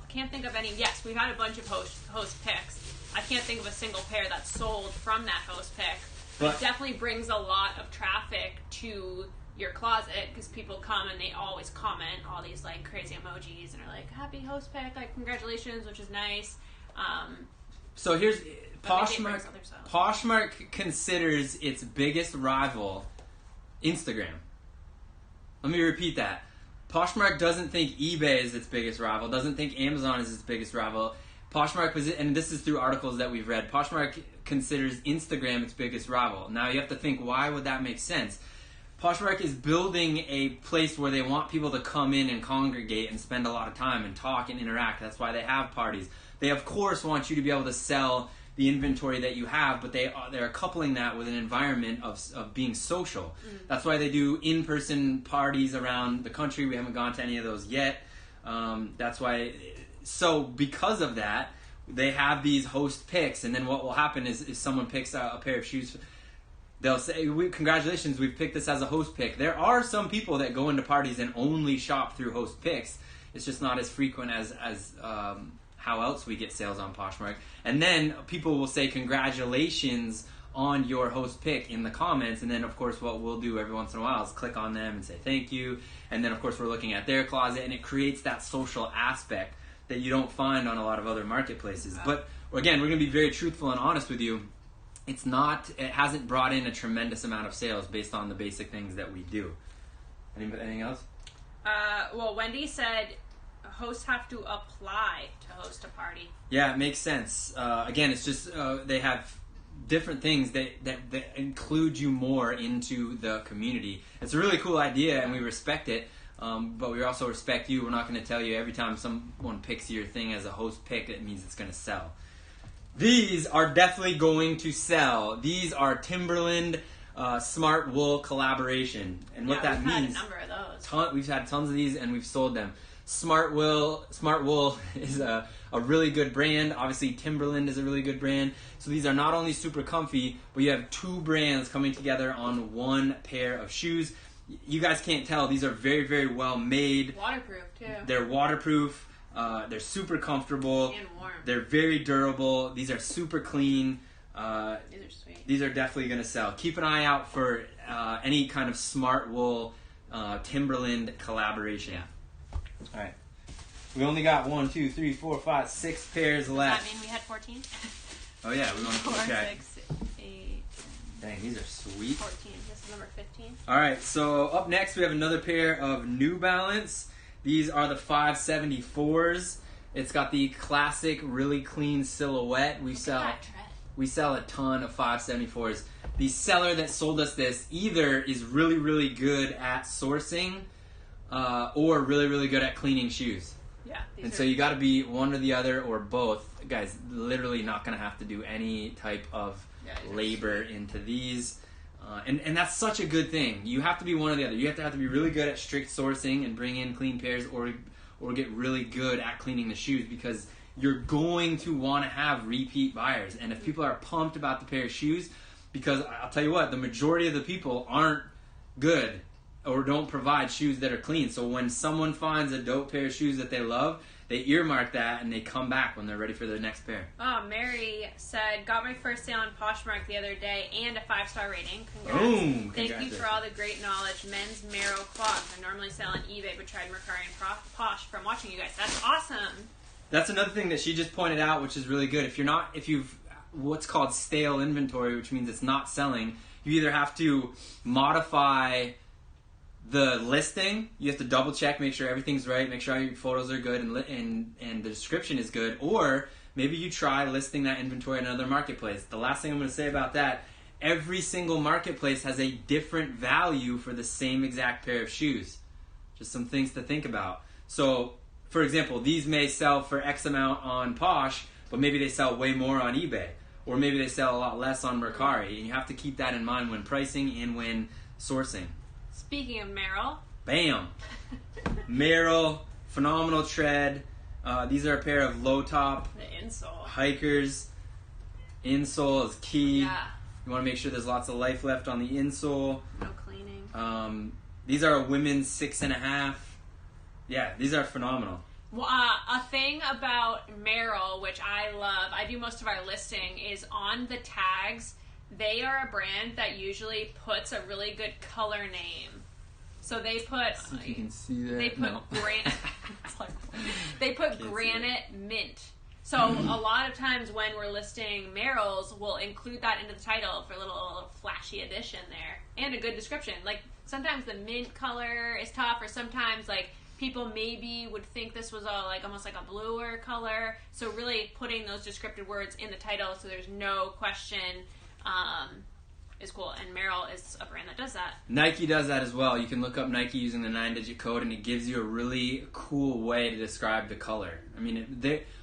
can't think of any. Yes, we've had a bunch of host picks. I can't think of a single pair that's sold from that host pick. But it definitely brings a lot of traffic to your closet because people come and they always comment all these like crazy emojis and are like, happy host pick, like congratulations, which is nice. So here's Poshmark. Poshmark considers its biggest rival Instagram. Let me repeat that. Poshmark doesn't think eBay is its biggest rival, doesn't think Amazon is its biggest rival. Poshmark, and this is through articles that we've read, Poshmark considers Instagram its biggest rival. Now you have to think, why would that make sense? Poshmark is building a place where they want people to come in and congregate and spend a lot of time and talk and interact. That's why they have parties. They, of course, want you to be able to sell the inventory that you have, but they're coupling that with an environment of being social. That's why they do in-person parties around the country. We haven't gone to any of those yet. That's why. So because of that, they have these host picks, and then what will happen is if someone picks a pair of shoes, they'll say, congratulations, we've picked this as a host pick. There are some people that go into parties and only shop through host picks. It's just not as frequent as how else we get sales on Poshmark. And then people will say congratulations on your host pick in the comments, and then of course what we'll do every once in a while is click on them and say thank you, and then of course we're looking at their closet, and it creates that social aspect that you don't find on a lot of other marketplaces. But again, we're going to be very truthful and honest with you. It hasn't brought in a tremendous amount of sales based on the basic things that we do. Anything else? Well, Wendy said hosts have to apply to host a party. Yeah, it makes sense. Again, it's just they have different things that include you more into the community. It's a really cool idea, and we respect it, but we also respect you. We're not going to tell you every time someone picks your thing as a host pick, it means it's going to sell. These are definitely going to sell. These are Timberland Smart Wool collaboration, and what that means. We've had a number of those. We've had tons of these, and we've sold them. Smart Wool is a really good brand. Obviously, Timberland is a really good brand. So these are not only super comfy, but you have two brands coming together on one pair of shoes. You guys can't tell. These are very, very well made. Waterproof, too. They're waterproof. They're super comfortable. And warm. They're very durable. These are super clean. These are sweet. These are definitely going to sell. Keep an eye out for any kind of Smart Wool Timberland collaboration. Yeah. All right. We only got 1, 2, 3, 4, 5, 6 pairs left. Does that mean we had 14? Oh yeah, we want to 4, okay. 6, 8, Dang, these are sweet. 14. This is number 15. All right, so up next we have another pair of New Balance. These are the 574s. It's got the classic, really clean silhouette. We sell a ton of 574s. The seller that sold us this either is really, really good at sourcing, or really, really good at cleaning shoes. Yeah. And so you got to be one or the other or both. Guys, literally not going to have to do any type of labor into these. And that's such a good thing. You have to be one or the other. You have to be really good at strict sourcing and bring in clean pairs, or get really good at cleaning the shoes, because you're going to want to have repeat buyers. And if people are pumped about the pair of shoes, because I'll tell you what, the majority of the people aren't good or don't provide shoes that are clean. So when someone finds a dope pair of shoes that they love, they earmark that and they come back when they're ready for their next pair. Oh, Mary said, got my first sale on Poshmark the other day and a 5-star rating. Congrats. Boom! Thank you for all the great knowledge. Men's Merrell clogs. I normally sell on eBay, but tried Mercari and Posh from watching you guys. That's awesome. That's another thing that she just pointed out, which is really good. If you've what's called stale inventory, which means it's not selling, you either have to modify the listing. You have to double check, make sure everything's right, make sure all your photos are good and the description is good, or maybe you try listing that inventory in another marketplace. The last thing I'm going to say about that, every single marketplace has a different value for the same exact pair of shoes. Just some things to think about. So, for example, these may sell for X amount on Posh, but maybe they sell way more on eBay, or maybe they sell a lot less on Mercari, and you have to keep that in mind when pricing and when sourcing. Speaking of Merrell. Bam! Merrell, phenomenal tread. These are a pair of low top The insole. hikers. Insole is key. Yeah. You want to make sure there's lots of life left on the insole. No cleaning. These are a women's 6.5. Yeah, these are phenomenal. Well, a thing about Merrell, which I love, I do most of our listing, is on the tags. They are a brand that usually puts a really good color name. So they put. See if you can see that. They put No. They put granite mint. So a lot of times when we're listing Merrells, we'll include that into the title for a little flashy addition there and a good description. Like sometimes the mint color is tough, or sometimes like people maybe would think this was almost like a bluer color. So really putting those descriptive words in the title so there's no question is cool. And Merrell is a brand that does that. Nike does that as well. You can look up Nike using the 9-digit code, and it gives you a really cool way to describe the color. I mean,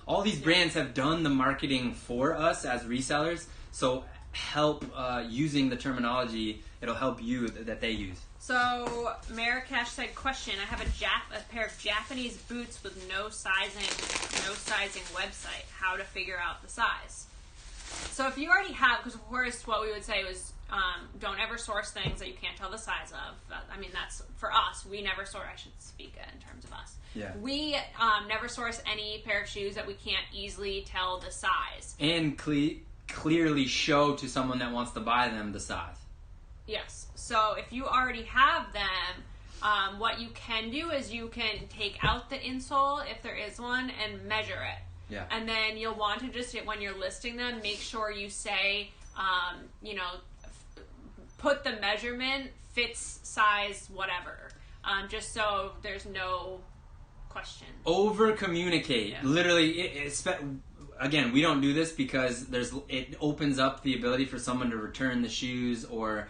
all these brands have done the marketing for us as resellers, so help using the terminology. It'll help you that they use. So, Marrakesh said, question, I have a pair of Japanese boots with no sizing website. How to figure out the size? So if you already have, because of course what we would say was Don't ever source things that you can't tell the size of. I mean, that's for us. We never source. I should speak in terms of us. Yeah. We never source any pair of shoes that we can't easily tell the size. And clearly show to someone that wants to buy them the size. Yes. So if you already have them, what you can do is you can take out the insole, if there is one, and measure it. Yeah. And then you'll want to just, when you're listing them, make sure you say, put the measurement, fits, size, whatever. Just so there's no question. Over communicate. Yeah. Literally, again, we don't do this because it opens up the ability for someone to return the shoes or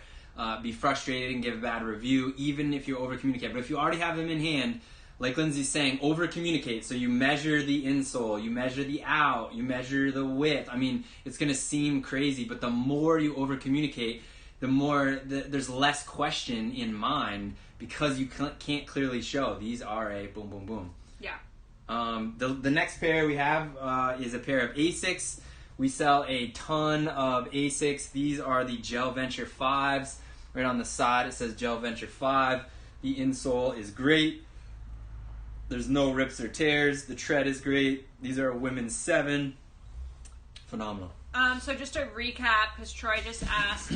be frustrated and give a bad review, even if you over communicate. But if you already have them in hand, like Lindsay's saying, over communicate. So you measure the insole, you measure the out, you measure the width. I mean, it's going to seem crazy, but the more you over communicate, the more there's less question in mind because you can't clearly show these are a boom, boom, boom. Yeah. The next pair we have is a pair of Asics. We sell a ton of Asics. These are the Gel Venture 5s. Right on the side it says Gel Venture 5. The insole is great. There's no rips or tears. The tread is great. These are a women's 7. Phenomenal. So just to recap, because Troy just asked,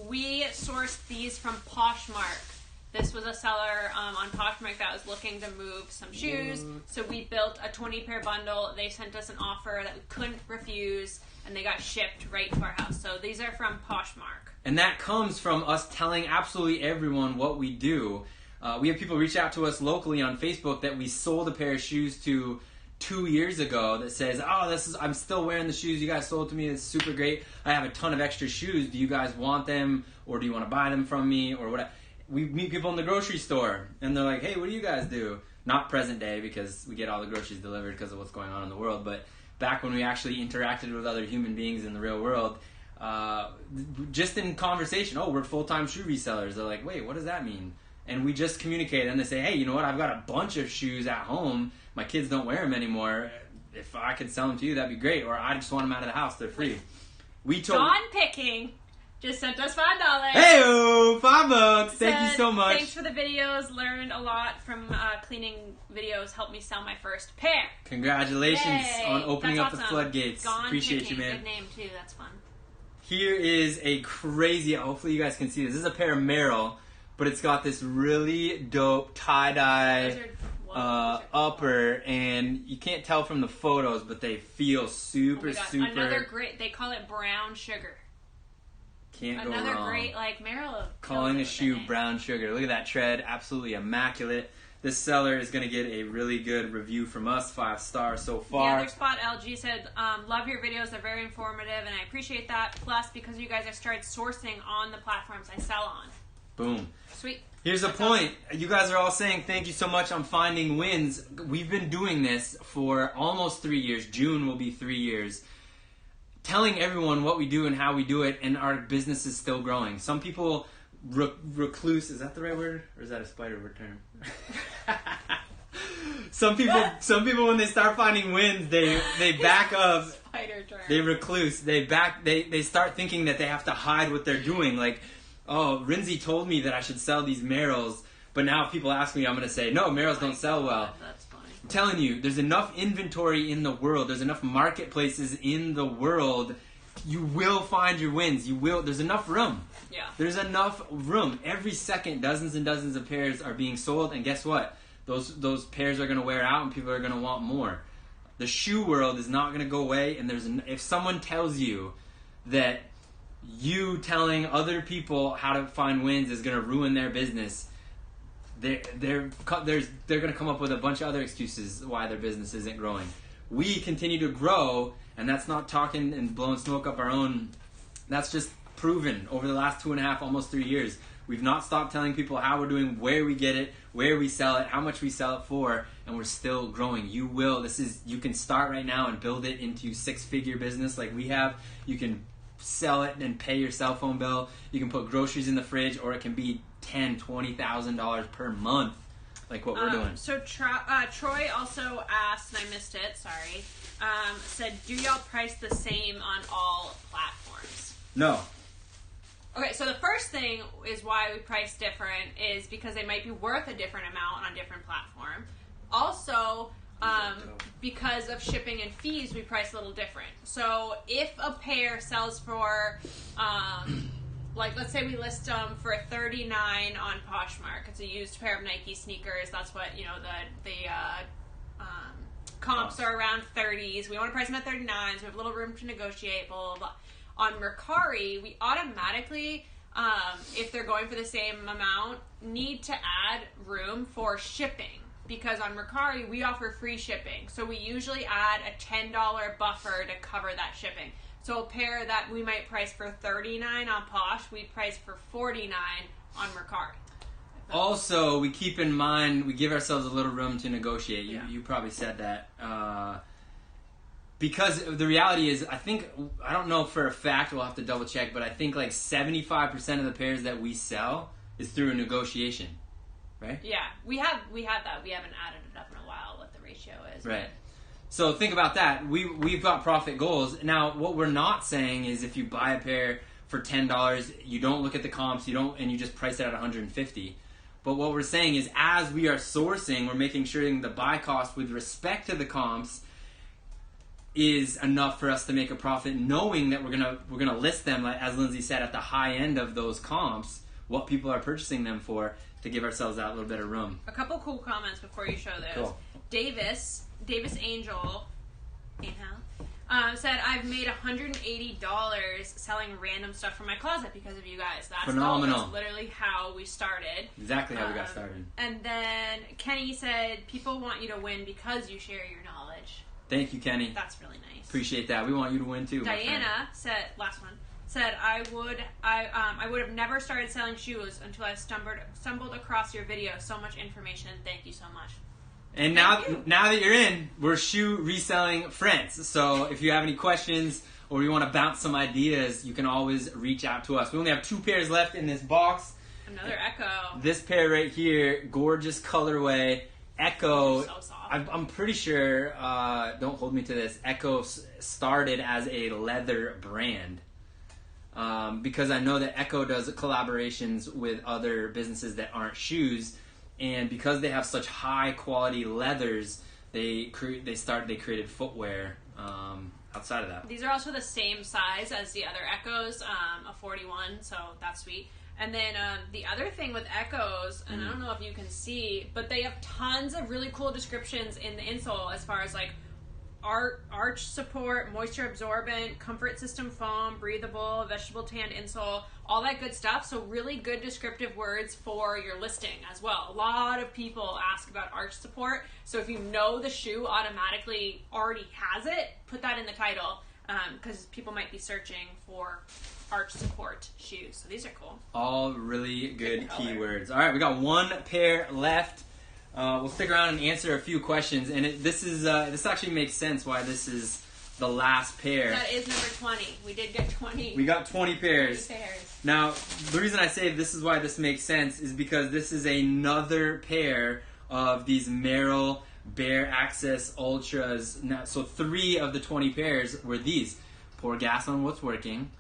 we sourced these from Poshmark. This was a seller on Poshmark that was looking to move some shoes. So we built a 20-pair bundle. They sent us an offer that we couldn't refuse, and they got shipped right to our house. So these are from Poshmark. And that comes from us telling absolutely everyone what we do. We have people reach out to us locally on Facebook that we sold a pair of shoes to 2 years ago that says, I'm still wearing the shoes you guys sold to me. It's super great. I have a ton of extra shoes. Do you guys want them, or do you want to buy them from me, or whatever? We meet people in the grocery store, and they're like, hey, what do you guys do? Not present day, because we get all the groceries delivered because of what's going on in the world, but back when we actually interacted with other human beings in the real world, just in conversation, we're full-time shoe resellers. They're like, wait, what does that mean? And we just communicate, and they say, hey, you know what? I've got a bunch of shoes at home. My kids don't wear them anymore. If I could sell them to you, that'd be great. Or I just want them out of the house. They're free. John Picking just sent us $5. Hey-o, $5. Thank you so much. Thanks for the videos. Learned a lot from cleaning videos. Helped me sell my first pair. Congratulations on opening That's up awesome. the floodgates. Gone Appreciate Picking. you, man. Good name, too. That's fun. Here is a crazy, hopefully you guys can see this. This is a pair of Merrill, but it's got this really dope tie-dye upper, and you can't tell from the photos, but they feel super. Another great, they call it brown sugar. Can't go wrong. Another great, Merrill. Calling a shoe brown sugar. Look at that tread, absolutely immaculate. This seller is going to get a really good review from us, 5 stars so far. The other spot, LG said, love your videos, they're very informative, and I appreciate that. Plus, because you guys have started sourcing on the platforms I sell on. Boom. Sweet. Here's the point. You guys are all saying thank you so much on finding wins. We've been doing this for almost 3 years. June will be 3 years. Telling everyone what we do and how we do it, and our business is still growing. Some people recluse, is that the right word? Or is that a spider word term? Some people when they start finding wins, they back up. Spider term. They recluse. They start thinking that they have to hide what they're doing. Like, oh, Rinzi told me that I should sell these Merrills, but now if people ask me, I'm going to say, no, Merrills don't sell well. That's funny. I'm telling you, there's enough inventory in the world. There's enough marketplaces in the world. You will find your wins. There's enough room. Yeah. There's enough room. Every second, dozens and dozens of pairs are being sold, and guess what? Those pairs are going to wear out, and people are going to want more. The shoe world is not going to go away, and if someone tells you that you telling other people how to find wins is going to ruin their business, they're going to come up with a bunch of other excuses why their business isn't growing. We continue to grow, and that's not talking and blowing smoke up our own. That's just proven over the last 2.5, almost 3 years. We've not stopped telling people how we're doing, where we get it, where we sell it, how much we sell it for, and we're still growing. You can start right now and build it into 6-figure business like we have. You can sell it and pay your cell phone bill. You can put groceries in the fridge, or it can be $10,000, $20,000 per month, like what we're doing. So Troy also asked, and I missed it, sorry, said, do y'all price the same on all platforms? No. Okay, so the first thing is why we price different is because they might be worth a different amount on different platform. Also, because of shipping and fees, we price a little different. So if a pair sells for, like let's say we list them for $39 on Poshmark. It's a used pair of Nike sneakers. That's what, you know, the comps are around 30s. We want to price them at 39, so we have a little room to negotiate, blah, blah, blah. On Mercari, we automatically, if they're going for the same amount, need to add room for shipping. Because on Mercari, we offer free shipping. So we usually add a $10 buffer to cover that shipping. So a pair that we might price for $39 on Posh, we price for $49 on Mercari. Also, we keep in mind, we give ourselves a little room to negotiate. You probably said that. Because the reality is, I don't know for a fact, we'll have to double check, but I think like 75% of the pairs that we sell is through a negotiation, right? Yeah, we have that. We haven't added it up in a while, what the ratio is. Right. So think about that. We've got profit goals. Now, what we're not saying is if you buy a pair for $10, you don't look at the comps, and you just price it at $150. But what we're saying is as we are sourcing, we're making sure the buy cost with respect to the comps is enough for us to make a profit, knowing that we're gonna list them, like as Lindsay said, at the high end of those comps, what people are purchasing them for, to give ourselves that little bit of room. A couple cool comments before you show those. Cool. Davis Angel said, I've made $180 selling random stuff from my closet because of you guys. That's phenomenal. That's literally how we started. Exactly how we got started. And then Kenny said, people want you to win because you share your knowledge. Thank you, Kenny. That's really nice. Appreciate that. We want you to win too. Diana said, last one, said, I would have never started selling shoes until I stumbled across your video. So much information. Thank you so much. And now that you're in, we're shoe reselling friends. So if you have any questions or you want to bounce some ideas, you can always reach out to us. We only have 2 pairs left in this box. Another Echo. This pair right here, gorgeous colorway. Echo. So soft. I'm pretty sure, don't hold me to this, Echo started as a leather brand. Because I know that Echo does collaborations with other businesses that aren't shoes. And because they have such high quality leathers, they created footwear outside of that. These are also the same size as the other Echoes, a 41, so that's sweet. And then the other thing with Echoes, and I don't know if you can see, but they have tons of really cool descriptions in the insole as far as like arch support, moisture absorbent, comfort system foam, breathable, vegetable tanned insole, all that good stuff. So really good descriptive words for your listing as well. A lot of people ask about arch support. So if you know the shoe automatically already has it, put that in the title because people might be searching for arch support shoes. So these are cool. All really good keywords. All right, we got 1 pair left. We'll stick around and answer a few questions, and this actually makes sense why this is the last pair. That is number 20. We did get 20. We got 20 pairs. 20 pairs. Now, the reason I say this is why this makes sense is because this is another pair of these Merrell Bare Access Ultras. Now, so 3 of the 20 pairs were these. Pour gas on what's working.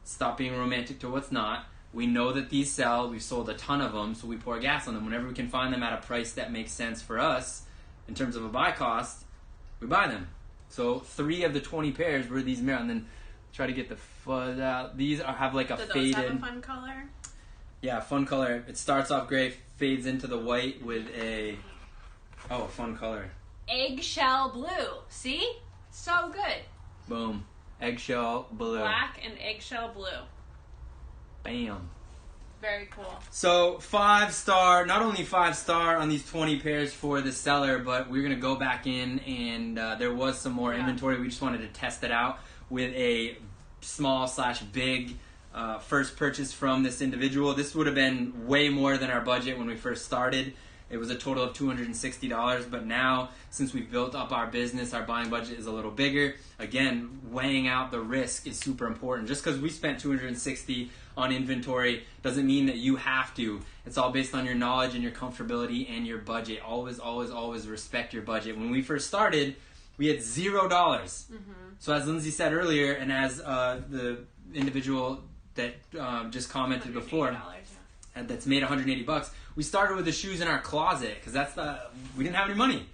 Stop being romantic to what's not. We know that these sell. We've sold a ton of them, so we pour gas on them. Whenever we can find them at a price that makes sense for us in terms of a buy cost, we buy them. So 3 of the 20 pairs were these Merrell. And then try to get the fuzz out. These have like a Do those faded. have a fun color? Yeah, fun color. It starts off gray, fades into the white with a fun color. Eggshell blue. See? So good. Boom. Eggshell blue. Black and eggshell blue. Bam. Very cool. So 5-star, not only 5-star on these 20 pairs for the seller, but we're going to go back in and there was some more inventory. We just wanted to test it out with a small/big first purchase from this individual. This would have been way more than our budget when we first started. It was a total of $260, but now, since we've built up our business, our buying budget is a little bigger. Again, weighing out the risk is super important. Just because we spent $260 on inventory doesn't mean that you have to. It's all based on your knowledge and your comfortability and your budget. Always, always, always respect your budget. When we first started, we had $0. So as Lindsay said earlier, and as the individual that just commented before, $180, that's made $180. We started with the shoes in our closet because we didn't have any money,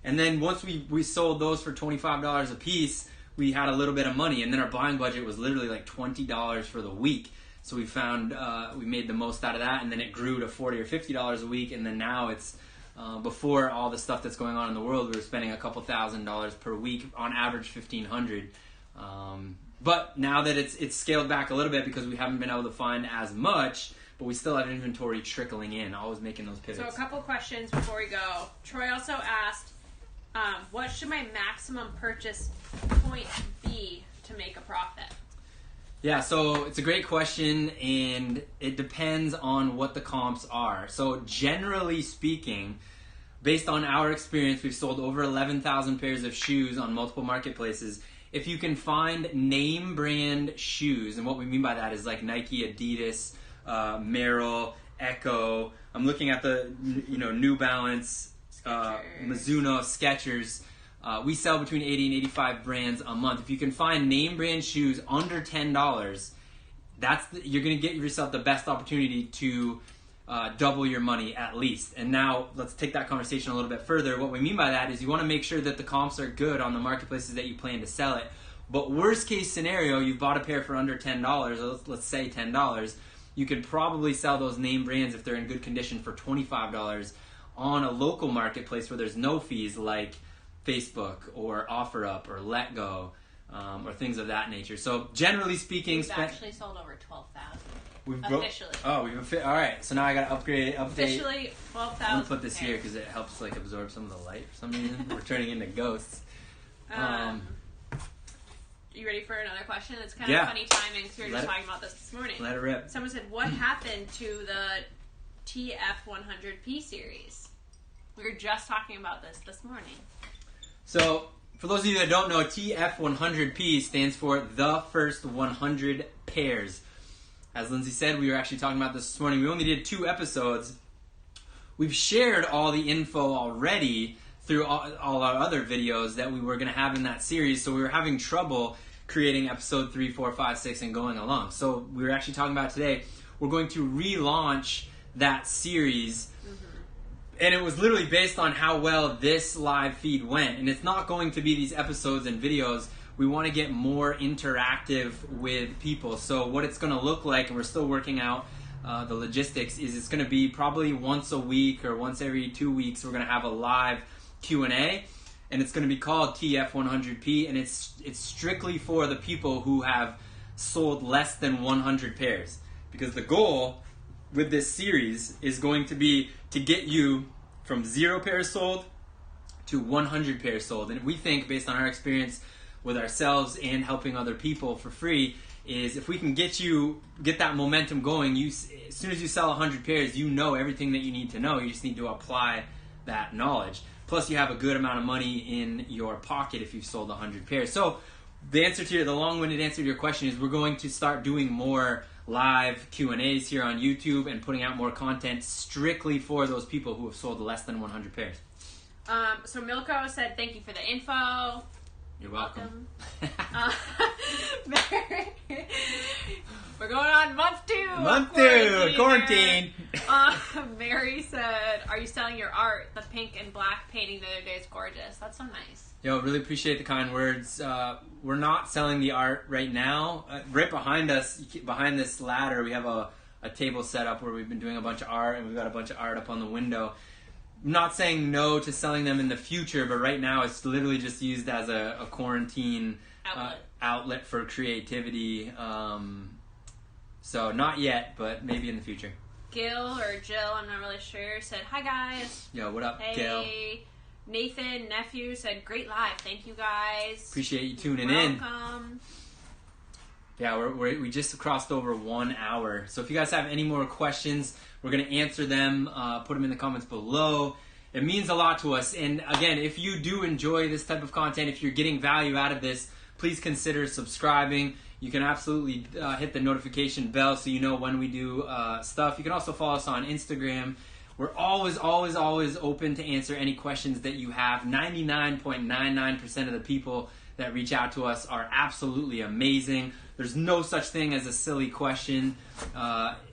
and then once we sold those for $25 a piece, we had a little bit of money, and then our buying budget was literally like $20 for the week. So we found we made the most out of that, and then it grew to $40 or $50 a week, and then now it's before all the stuff that's going on in the world, we were spending a couple $1,000s per week, on average $1,500. But now that it's scaled back a little bit because we haven't been able to find as much, but we still have inventory trickling in, always making those pivots. So a couple questions before we go. Troy also asked, what should my maximum purchase point be to make a profit? Yeah, so it's a great question, and it depends on what the comps are. So generally speaking, based on our experience, we've sold over 11,000 pairs of shoes on multiple marketplaces. If you can find name brand shoes, and what we mean by that is like Nike, Adidas, Merrell, Echo. I'm looking at the New Balance, Mizuno, Skechers. We sell between 80 and 85 brands a month. If you can find name brand shoes under $10, you're going to get yourself the best opportunity to double your money at least. And now let's take that conversation a little bit further. What we mean by that is you want to make sure that the comps are good on the marketplaces that you plan to sell it. But worst case scenario, you bought a pair for under $10, or let's say $10. You could probably sell those name brands if they're in good condition for $25 on a local marketplace where there's no fees, like Facebook or OfferUp or LetGo, or things of that nature. So generally speaking, we've actually sold over 12,000. Officially. All right. So now I got to update. Officially 12,000. I'm gonna put this here because it helps like absorb some of the light for some reason. We're turning into ghosts. You ready for another question? It's kind of funny timing because we were just talking about this morning. Let it rip. Someone said, what happened to the TF100P series? We were just talking about this morning. So, for those of you that don't know, TF100P stands for the first 100 pairs. As Lindsay said, we were actually talking about this morning. We only did 2 episodes. We've shared all the info already through all our other videos that we were going to have in that series, so we were having trouble creating episode 3, 4, 5, 6 and going along. So we were actually talking about today, we're going to relaunch that series. And it was literally based on how well this live feed went. And it's not going to be these episodes and videos. We want to get more interactive with people. So what it's going to look like, and we're still working out the logistics, is it's going to be probably once a week or once every 2 weeks. We're going to have a live Q&A. And it's going to be called TF100P. And it's strictly for the people who have sold less than 100 pairs. Because the goal with this series is going to be to get you from 0 pairs sold to 100 pairs sold. And we think, based on our experience with ourselves and helping other people for free, is if we can get that momentum going, as soon as you sell 100 pairs, you know everything that you need to know. You just need to apply that knowledge. Plus, you have a good amount of money in your pocket if you've sold 100 pairs. So the long-winded answer to your question is we're going to start doing more live Q&As here on YouTube and putting out more content strictly for those people who have sold less than 100 pairs. So Milko said, thank you for the info. You're welcome. We're going on month 2. Month 2, quarantine. Mary said, are you selling your art? The pink and black painting the other day is gorgeous. That's so nice. Yo, really appreciate the kind words. We're not selling the art right now. Right behind us, behind this ladder, we have a table set up where we've been doing a bunch of art, and we've got a bunch of art up on the window. I'm not saying no to selling them in the future, but right now it's literally just used as a quarantine outlet for creativity. So not yet, but maybe in the future. Gil or Jill, I'm not really sure, said, hi guys. Yo, what up, hey. Gil? Nathan, nephew, said, great live. Thank you guys. Appreciate you tuning in. Welcome. Yeah, we just crossed over 1 hour. So if you guys have any more questions, we're going to answer them. Put them in the comments below. It means a lot to us. And again, if you do enjoy this type of content, if you're getting value out of this, please consider subscribing. You can absolutely hit the notification bell so you know when we do stuff. You can also follow us on Instagram. We're always open to answer any questions that you have. 99.99% of the people that reach out to us are absolutely amazing. There's no such thing as a silly question.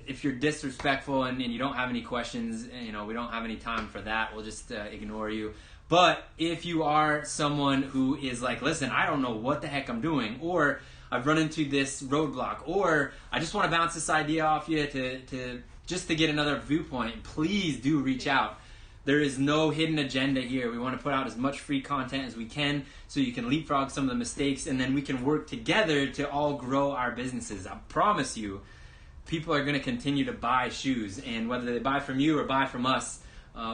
If you're disrespectful and you don't have any questions, we don't have any time for that. We'll just ignore you. But if you are someone who is like, listen, I don't know what the heck I'm doing, or I've run into this roadblock, or I just want to bounce this idea off you to get another viewpoint, please do reach out. There is no hidden agenda here. We want to put out as much free content as we can so you can leapfrog some of the mistakes, and then we can work together to all grow our businesses. I promise you, people are going to continue to buy shoes, and whether they buy from you or buy from us,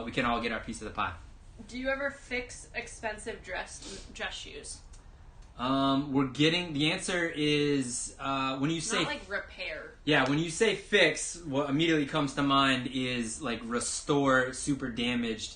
we can all get our piece of the pie. Do you ever fix expensive dress shoes? The answer is when you say not like repair. Yeah, when you say fix, what immediately comes to mind is like restore super damaged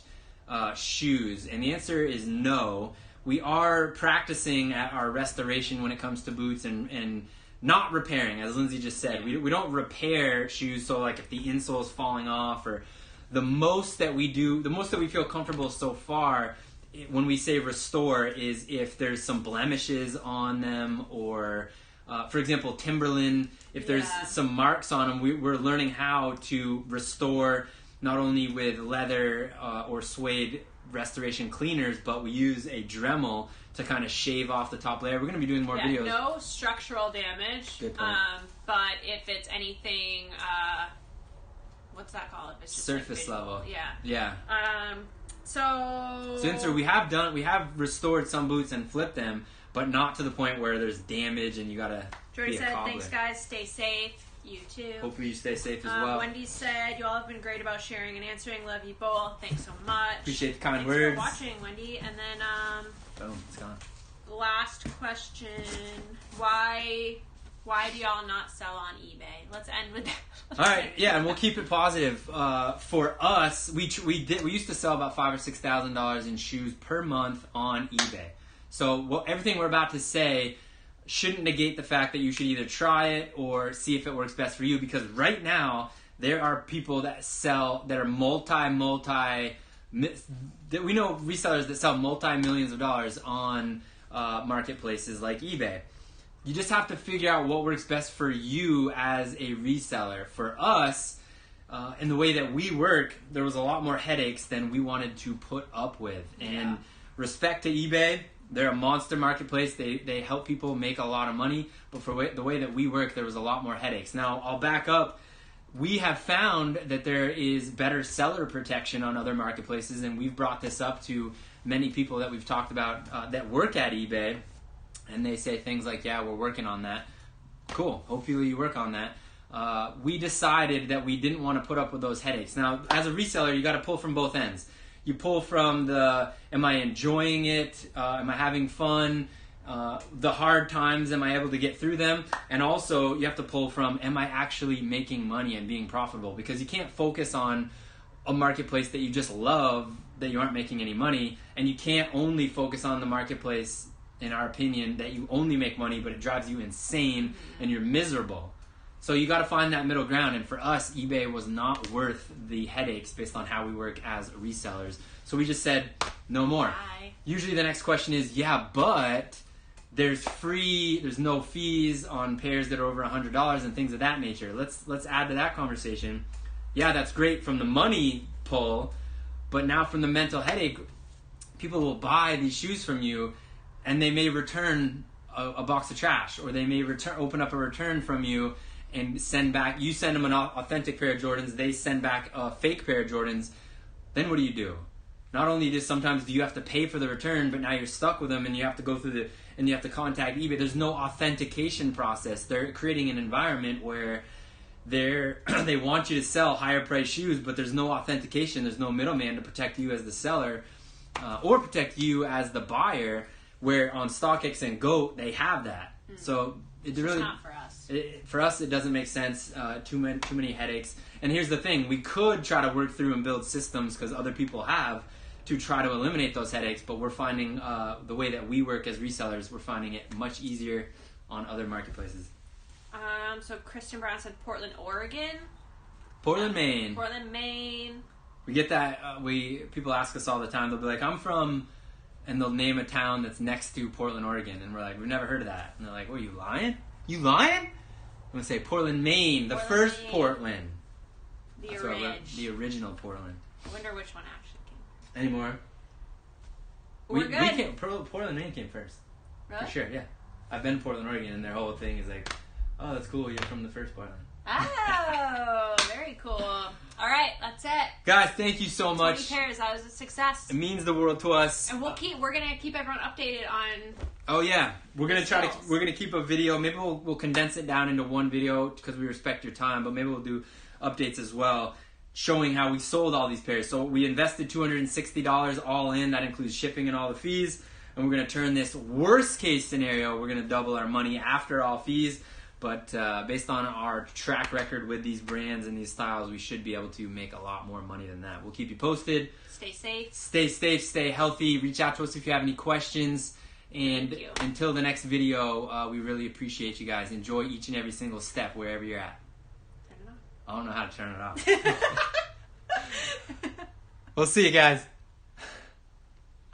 shoes, and the answer is no. We are practicing at our restoration when it comes to boots and not repairing, as Lindsay just said. We don't repair shoes, so like if the insole is falling off, or the most that we feel comfortable so far when we say restore is if there's some blemishes on them, or for example, Timberland, if there's some marks on them, we're learning how to restore not only with leather or suede restoration cleaners, but we use a Dremel to kind of shave off the top layer. We're going to be doing more videos. No structural damage, Good point. but if it's anything, what's that called? If it's just surface like level. Yeah. So answer, we have restored some boots and flipped them, but not to the point where there's damage and you gotta Jordy be a said, cobbler. thanks guys, stay safe. You too. Hopefully you stay safe as well. Wendy said, you all have been great about sharing and answering. Love you both. Thanks so much. Appreciate the kind Thanks words. for watching, Wendy. And then Boom, it's gone. last question, why do y'all not sell on eBay? Let's end with that. All right, yeah, and we'll keep it positive. For us, we used to sell about $5,000 or $6,000 in shoes per month on eBay. So everything we're about to say shouldn't negate the fact that you should either try it or see if it works best for you. Because right now there are people that sell that are that we know resellers that sell multi-millions of dollars on marketplaces like eBay. You just have to figure out what works best for you as a reseller. For us, in the way that we work, there was a lot more headaches than we wanted to put up with. And respect to eBay, they're a monster marketplace. They help people make a lot of money. But for the way that we work, there was a lot more headaches. Now, I'll back up. We have found that there is better seller protection on other marketplaces, and we've brought this up to many people that we've talked about that work at eBay. And they say things like, yeah, we're working on that. Cool. Hopefully you work on that. We decided that we didn't want to put up with those headaches. Now, as a reseller, you got to pull from both ends. You pull from am I enjoying it? Am I having fun? The hard times, am I able to get through them? And also, you have to pull from, am I actually making money and being profitable? Because you can't focus on a marketplace that you just love, that you aren't making any money. And you can't only focus on the marketplace, in our opinion, that you only make money, but it drives you insane and you're miserable. So you got to find that middle ground. And for us, eBay was not worth the headaches based on how we work as resellers. So we just said, no more. Bye. Usually the next question is, yeah, but there's no fees on pairs that are over $100 and things of that nature. Let's add to that conversation. Yeah, that's great from the money pull, but now from the mental headache, people will buy these shoes from you and they may return a box of trash, or they may open up a return from you and send them an authentic pair of Jordans, they send back a fake pair of Jordans. Then what do? Not only do you have to pay for the return, but now you're stuck with them and you have to go through and you have to contact eBay. There's no authentication process. They're creating an environment where they want you to sell higher priced shoes, but there's no authentication. There's no middleman to protect you as the seller or protect you as the buyer, where on StockX and GOAT, they have that. So it's really not for us. For us, it doesn't make sense. Too many headaches. And here's the thing: we could try to work through and build systems, because other people have, to try to eliminate those headaches. But we're finding the way that we work as resellers, we're finding it much easier on other marketplaces. So Kristen Brown said Portland, Oregon. Portland, Maine. Portland, Maine. We get that. People ask us all the time. They'll be like, "I'm from," and they'll name a town that's next to Portland, Oregon, and we're like, we've never heard of that. And they're like, what, are you lying? You lying? I'm gonna say Portland, Maine, the first Maine. Portland. The original Portland. I wonder which one actually came. Any more? We're good. Portland, Maine came first. Really? For sure, yeah. I've been to Portland, Oregon, and their whole thing is like, oh, that's cool, you're from the first Portland. Oh, very cool. All right, that's it. Guys, thank you so 20 much. pairs. That was a success. It means the world to us. And we're gonna keep everyone updated on. Oh yeah, we're gonna Sales. we're gonna keep a video. Maybe we'll condense it down into one video because we respect your time. But maybe we'll do updates as well, showing how we sold all these pairs. So we invested $260 all in. That includes shipping and all the fees. And we're gonna turn this worst case scenario. We're gonna double our money after all fees. But based on our track record with these brands and these styles, we should be able to make a lot more money than that. We'll keep you posted. Stay safe. Stay safe, stay healthy. Reach out to us if you have any questions. And Thank you. until the next video, we really appreciate you guys. Enjoy each and every single step wherever you're at. Turn it on. I don't know how to turn it off. We'll see you guys.